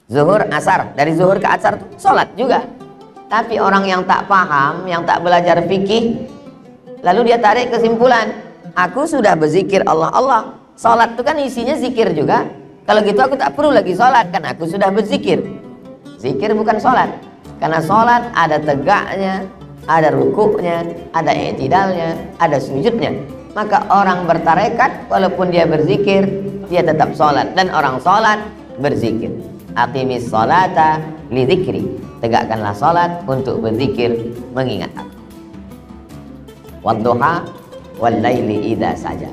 Zuhur, asar, dari zuhur ke asar sholat juga. Tapi orang yang tak paham, yang tak belajar fikih, lalu dia tarik kesimpulan, aku sudah berzikir Allah, Allah. Sholat itu kan isinya zikir juga. Kalau gitu aku tak perlu lagi sholat, kan aku sudah berzikir. Zikir bukan sholat. Karena sholat ada tegaknya, ada rukuknya, ada i'tidalnya, ada sujudnya. Maka orang bertarekat walaupun dia berzikir, dia tetap sholat. Dan orang sholat berzikir. Aqimis sholata li dzikri, tegakkanlah sholat untuk berzikir mengingat aku. Wadduha wal laili idza saja.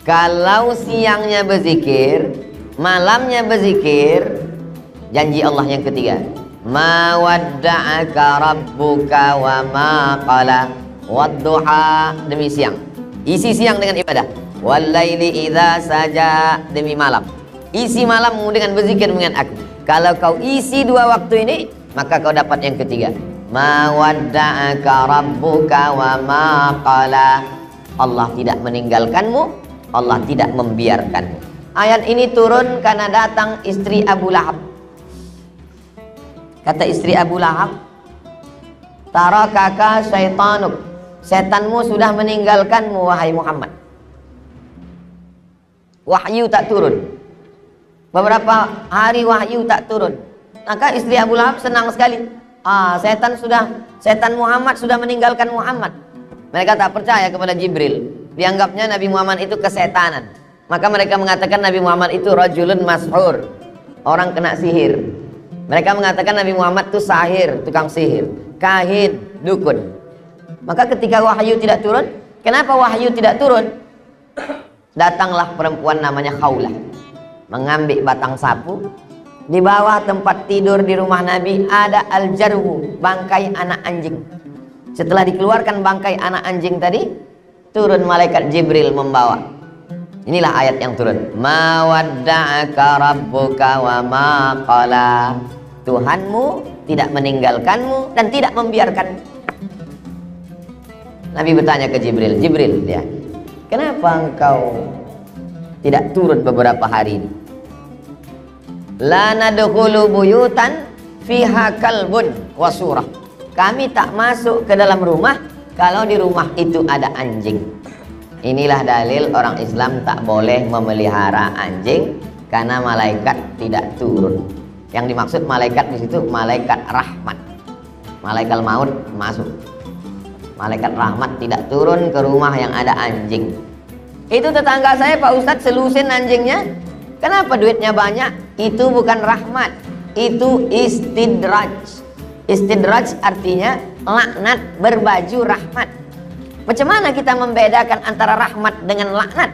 Kalau siangnya berzikir, malamnya berzikir, janji Allah yang ketiga, ma wadda'aka rabbuka wa ma qala. Wadduha demi siang, isi siang dengan ibadah. Wal laili idza saja, demi malam, isi malammu dengan berzikir mengingat aku. Kalau kau isi 2 waktu ini, maka kau dapat yang ketiga, ma wadda'aka rabbuka wa ma qala. Allah tidak meninggalkanmu, Allah tidak membiarkanmu. Ayat ini turun karena datang istri Abu Lahab. Kata istri Abu Lahab, tarakaka syaitanuk, setanmu sudah meninggalkanmu wahai Muhammad. Wahyu tak turun. Beberapa hari wahyu tak turun. Maka istri Abu Lahab senang sekali. Setan Muhammad sudah meninggalkan Muhammad. Mereka tak percaya kepada Jibril. Dianggapnya Nabi Muhammad itu kesetanan. Maka mereka mengatakan Nabi Muhammad itu rajulun mashur, orang kena sihir. Mereka mengatakan Nabi Muhammad itu sahir, tukang sihir, kahin, dukun. Maka ketika wahyu tidak turun, kenapa wahyu tidak turun? Datanglah perempuan namanya Khawlah, mengambil batang sapu. Di bawah tempat tidur di rumah Nabi ada al-jarwu, bangkai anak anjing. Setelah dikeluarkan bangkai anak anjing tadi, turun malaikat Jibril membawa. Inilah ayat yang turun. Ma wadda'aka rabbuka wa ma qala. Tuhanmu tidak meninggalkanmu dan tidak membiarkanmu. Nabi bertanya ke Jibril, Jibril ya, kenapa engkau tidak turun beberapa hari ini? La nadkhulu buyutan fiha kalbun wa surah. Kami tak masuk ke dalam rumah kalau di rumah itu ada anjing. Inilah dalil orang Islam tak boleh memelihara anjing karena malaikat tidak turun. Yang dimaksud malaikat di situ malaikat rahmat. Malaikat maut masuk. Malaikat rahmat tidak turun ke rumah yang ada anjing. Itu tetangga saya Pak Ustadz selusin anjingnya. Kenapa duitnya banyak? Itu bukan rahmat, itu istidraj. Istidraj artinya laknat berbaju rahmat. Macam mana kita membedakan antara rahmat dengan laknat?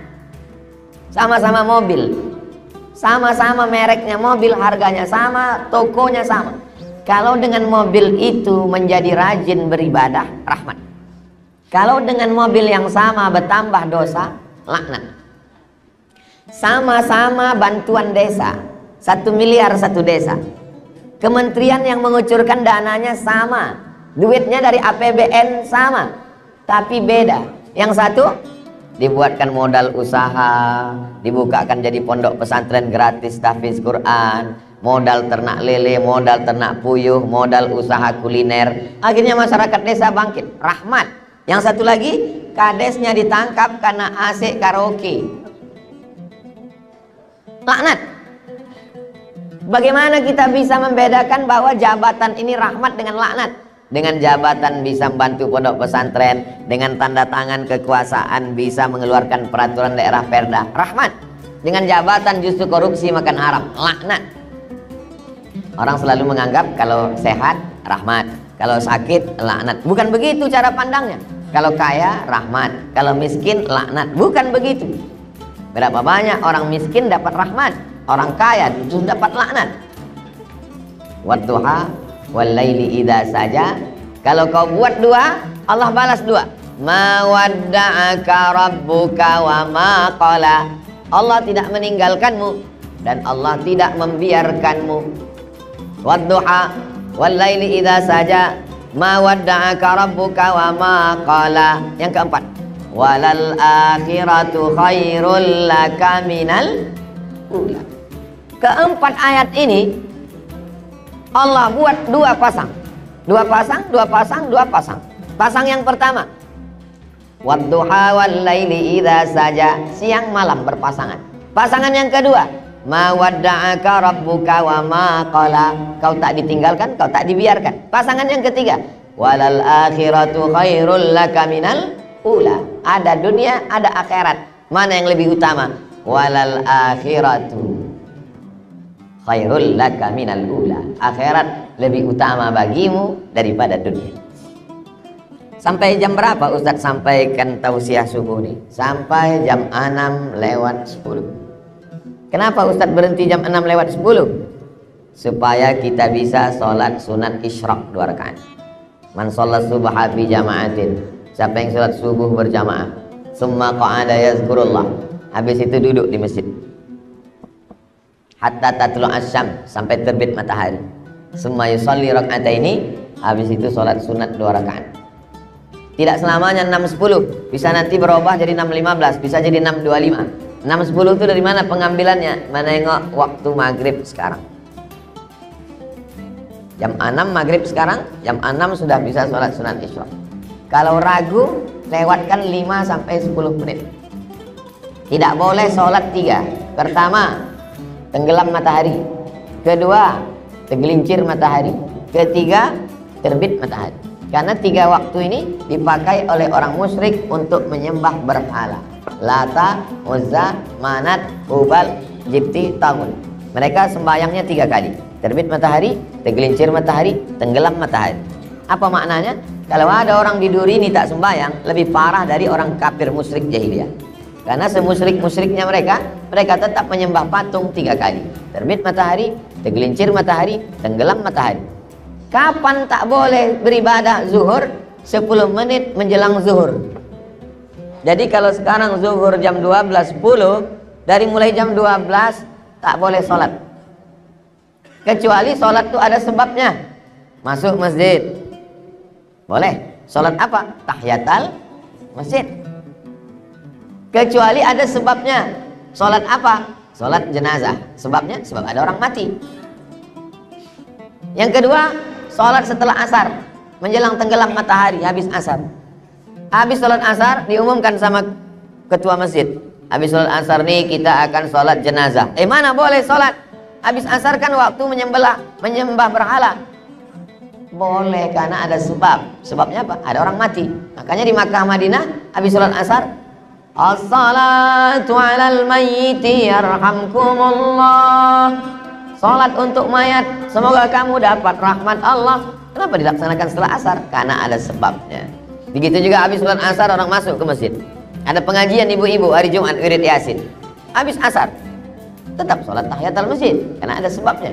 Sama-sama mobil, sama-sama mereknya mobil, harganya sama, tokonya sama. Kalau dengan mobil itu menjadi rajin beribadah, rahmat. Kalau dengan mobil yang sama bertambah dosa, laknat. Sama-sama bantuan desa, 1 miliar satu desa. Kementerian yang mengucurkan dananya sama, duitnya dari APBN sama, tapi beda. Yang satu dibuatkan modal usaha, dibukakan jadi pondok pesantren gratis tahfiz Quran, modal ternak lele, modal ternak puyuh, modal usaha kuliner. Akhirnya masyarakat desa bangkit, rahmat. Yang satu lagi, kadesnya ditangkap karena AC karaoke, laknat. Bagaimana kita bisa membedakan bahwa jabatan ini rahmat dengan laknat? Dengan jabatan bisa membantu pondok pesantren, dengan tanda tangan kekuasaan bisa mengeluarkan peraturan daerah perda, rahmat. Dengan jabatan justru korupsi makan haram, laknat. Orang selalu menganggap kalau sehat rahmat, kalau sakit laknat. Bukan begitu cara pandangnya. Kalau kaya rahmat, kalau miskin laknat. Bukan begitu. Berapa banyak orang miskin dapat rahmat, orang kaya justru dapat laknat. Wadduha wal laili idza saja. Kalau kau buat dua, Allah balas dua. Ma wadda'aka rabbuka wa ma qala. Allah tidak meninggalkanmu dan Allah tidak membiarkanmu. Wadduha wal laili idza saja. Ma wadda'aka rabbuka wa ma qala. Yang keempat, walal akhiratu khairul laka minal ula. Keempat ayat ini Allah buat dua pasang. Dua pasang, dua pasang, dua pasang. Pasang yang pertama, wadduha wal laili idza saja, siang malam berpasangan. Pasangan yang kedua, ma wadda'aka rabbuka wa ma qala, kau tak ditinggalkan, kau tak dibiarkan. Pasangan yang ketiga, walal akhiratu khairul laka minal ula. Ada dunia, ada akhirat. Mana yang lebih utama? Walal akhiratu khairul laka minal ula. Akhirat lebih utama bagimu daripada dunia. Sampai jam berapa Ustadz sampaikan tausiah subuh nih? Sampai jam 6:10. Kenapa Ustadz berhenti jam 6:10? Supaya kita bisa sholat sunat isyraq 2 rakaat. Man sholat subha fi jama'atin. Siapa yang sholat subuh berjamaah, summa qa'ada yazkurullah, habis itu duduk di masjid hatta tatlu asyam, sampai terbit matahari. Summa yusalli rak'ataini, habis itu sholat sunat 2 rakaat. Tidak selamanya 6:10, bisa nanti berubah jadi 6:15, bisa jadi 6:25. 6:10 itu dari mana pengambilannya? Menengok waktu maghrib sekarang. Jam 6 maghrib sekarang, jam 6 sudah bisa sholat sunat isyraq. Kalau ragu, lewatkan 5 sampai 10 menit. Tidak boleh sholat 3. Pertama, tenggelam matahari. Kedua, tergelincir matahari. Ketiga, terbit matahari. Karena 3 waktu ini dipakai oleh orang musyrik untuk menyembah berhala. Lata, Uzza, Manat, Hubal, Jibti, Tamun. Mereka sembahyangnya 3 kali. Terbit matahari, tergelincir matahari, tenggelam matahari. Apa maknanya? Kalau ada orang di duri ini tak sembahyang, lebih parah dari orang kafir musyrik jahiliyah. Karena semusyrik-musyriknya mereka tetap menyembah patung 3 kali. Terbit matahari, tergelincir matahari, tenggelam matahari. Kapan tak boleh beribadah zuhur? 10 menit menjelang zuhur. Jadi kalau sekarang zuhur jam 12.10, dari mulai jam 12 tak boleh sholat. Kecuali sholat itu ada sebabnya. Masuk masjid boleh. Sholat apa? Tahiyatul masjid. Kecuali ada sebabnya. Sholat apa? Sholat jenazah. Sebabnya? Sebab ada orang mati. Yang kedua, sholat setelah asar, menjelang tenggelam matahari, habis asar. Habis sholat asar diumumkan sama ketua masjid, habis sholat asar nih kita akan sholat jenazah. Mana boleh sholat? Habis asar kan waktu menyembah berhala. Boleh, karena ada sebab. Sebabnya apa? Ada orang mati. Makanya di Makkah Madinah habis sholat asar, as-salatu alal mayyiti yarhamkumullah. Sholat untuk mayat, semoga kamu dapat rahmat Allah. Kenapa dilaksanakan setelah asar? Karena ada sebabnya. Begitu juga habis sholat asar orang masuk ke masjid, ada pengajian ibu-ibu hari Jumat wirid Yasin. Habis asar tetap sholat tahiyatul masjid karena ada sebabnya.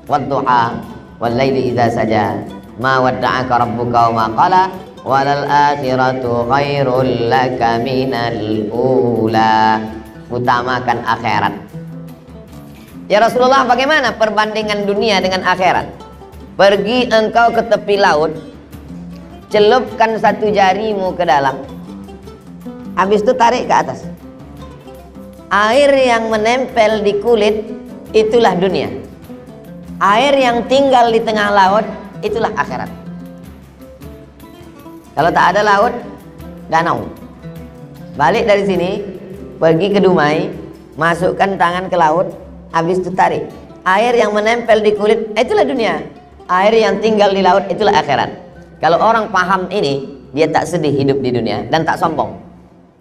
Wadduha wal laili idza saja ma wadda'aka rabbuka wa ma qala walal akhiratu khairul laka minal ula. Utamakan akhirat. Ya Rasulullah, bagaimana perbandingan dunia dengan akhirat? Pergi engkau ke tepi laut, celupkan satu jarimu ke dalam, habis itu tarik ke atas. Air yang menempel di kulit itulah dunia. Air yang tinggal di tengah laut itulah akhirat. Kalau tak ada laut, danau. Balik dari sini, pergi ke Dumai, masukkan tangan ke laut, habis itu tarik. Air yang menempel di kulit itulah dunia. Air yang tinggal di laut itulah akhirat. Kalau orang paham ini, dia tak sedih hidup di dunia dan tak sombong.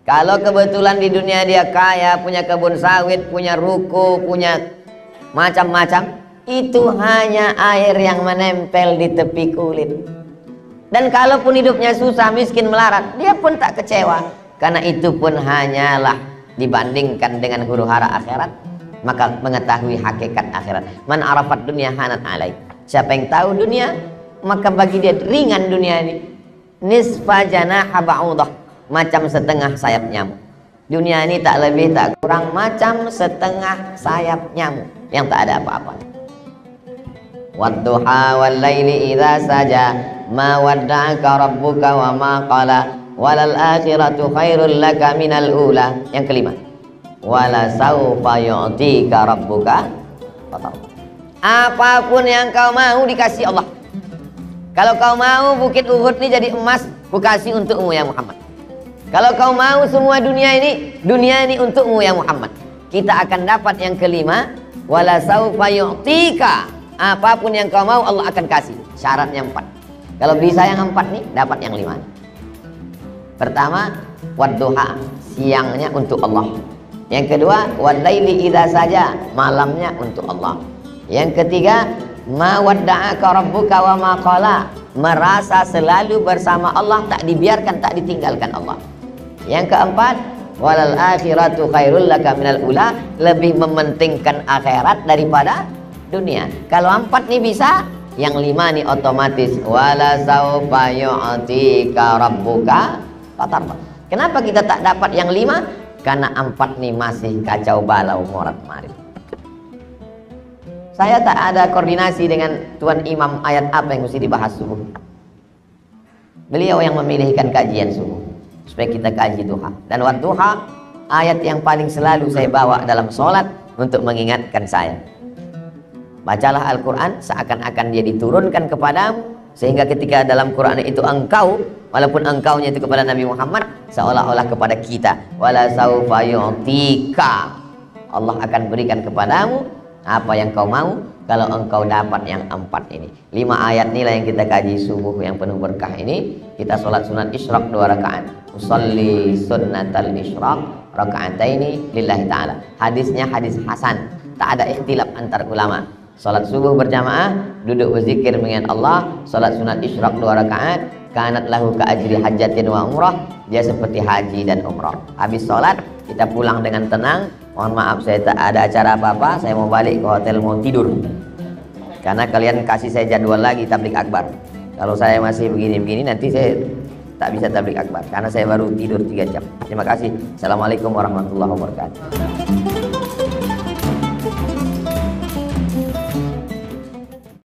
Kalau kebetulan di dunia dia kaya, punya kebun sawit, punya ruko, punya macam-macam, itu hanya air yang menempel di tepi kulit. Dan kalaupun hidupnya susah, miskin, melarat, dia pun tak kecewa, karena itu pun hanyalah dibandingkan dengan huru-hara akhirat. Maka mengetahui hakikat akhirat. Man arafat dunia hanat alai. Siapa yang tahu dunia, maka bagi dia ringan dunia ini. Nisfa janaha ba'udah, macam setengah sayap nyamuk. Dunia ini tak lebih tak kurang macam setengah sayap nyamuk yang tak ada apa-apa. Wadduha wal laili idza saja ma wadda'aka rabbuka wa ma qala walal akhiratu khairul laka minal ula. Yang kelima, wala saufa yu'tika rabbuka fatarda. Apapun yang kau mau dikasih Allah. Kalau kau mau bukit Uhud ini jadi emas, ku kasih untukmu ya Muhammad. Kalau kau mau semua dunia ini untukmu ya Muhammad. Kita akan dapat yang kelima, wala saufa yu'tika. Apapun yang kau mau Allah akan kasih. Syaratnya 4. Kalau bisa yang 4 nih, dapat yang 5. Pertama, wadduha, siangnya untuk Allah. Yang kedua, walaili idza saja, malamnya untuk Allah. Yang ketiga, ma wadda'aka rabbuka wa ma qala, merasa selalu bersama Allah, tak dibiarkan, tak ditinggalkan Allah. Yang keempat, walal akhiratu khairul laka minal ula, lebih mementingkan akhirat daripada dunia. Kalau 4 nih bisa, yang 5 nih otomatis wala saufa yu'tika rabbuka fatarda. Kenapa kita tak dapat yang 5? Karena 4 nih masih kacau balau morat marit. Saya tak ada koordinasi dengan Tuan Imam ayat apa yang mesti dibahas subuh. Beliau yang memilihkan kajian subuh supaya kita kaji duha. Dan wadduha ayat yang paling selalu saya bawa dalam sholat untuk mengingatkan saya. Bacalah Al-Quran seakan-akan dia diturunkan kepadamu, sehingga ketika dalam Quran itu engkau, walaupun engkaunya itu kepada Nabi Muhammad, seolah-olah kepada kita. Wala saufa yu'tika, Allah akan berikan kepadamu apa yang kau mau kalau engkau dapat yang 4 ini. 5 ayat inilah yang kita kaji subuh yang penuh berkah ini. Kita sholat sunat isyraq 2 rakaat. Usolli sunnatal isyraq raka'ataini lillahi ta'ala. Hadisnya hadis hasan, tak ada ikhtilaf antar ulama. Salat subuh berjamaah, duduk berzikir mengingat Allah, salat sunat isyraq 2 rakaat, kanat lahu ka ajri hajjatin wa umrah, dia seperti haji dan umrah. Habis salat kita pulang dengan tenang. Mohon maaf saya tak ada acara apa-apa, saya mau balik ke hotel, mau tidur. Karena kalian kasih saya jadwal lagi tablik akbar. Kalau saya masih begini-begini nanti saya tak bisa tablik akbar karena saya baru tidur 3 jam. Terima kasih. Assalamualaikum warahmatullahi wabarakatuh.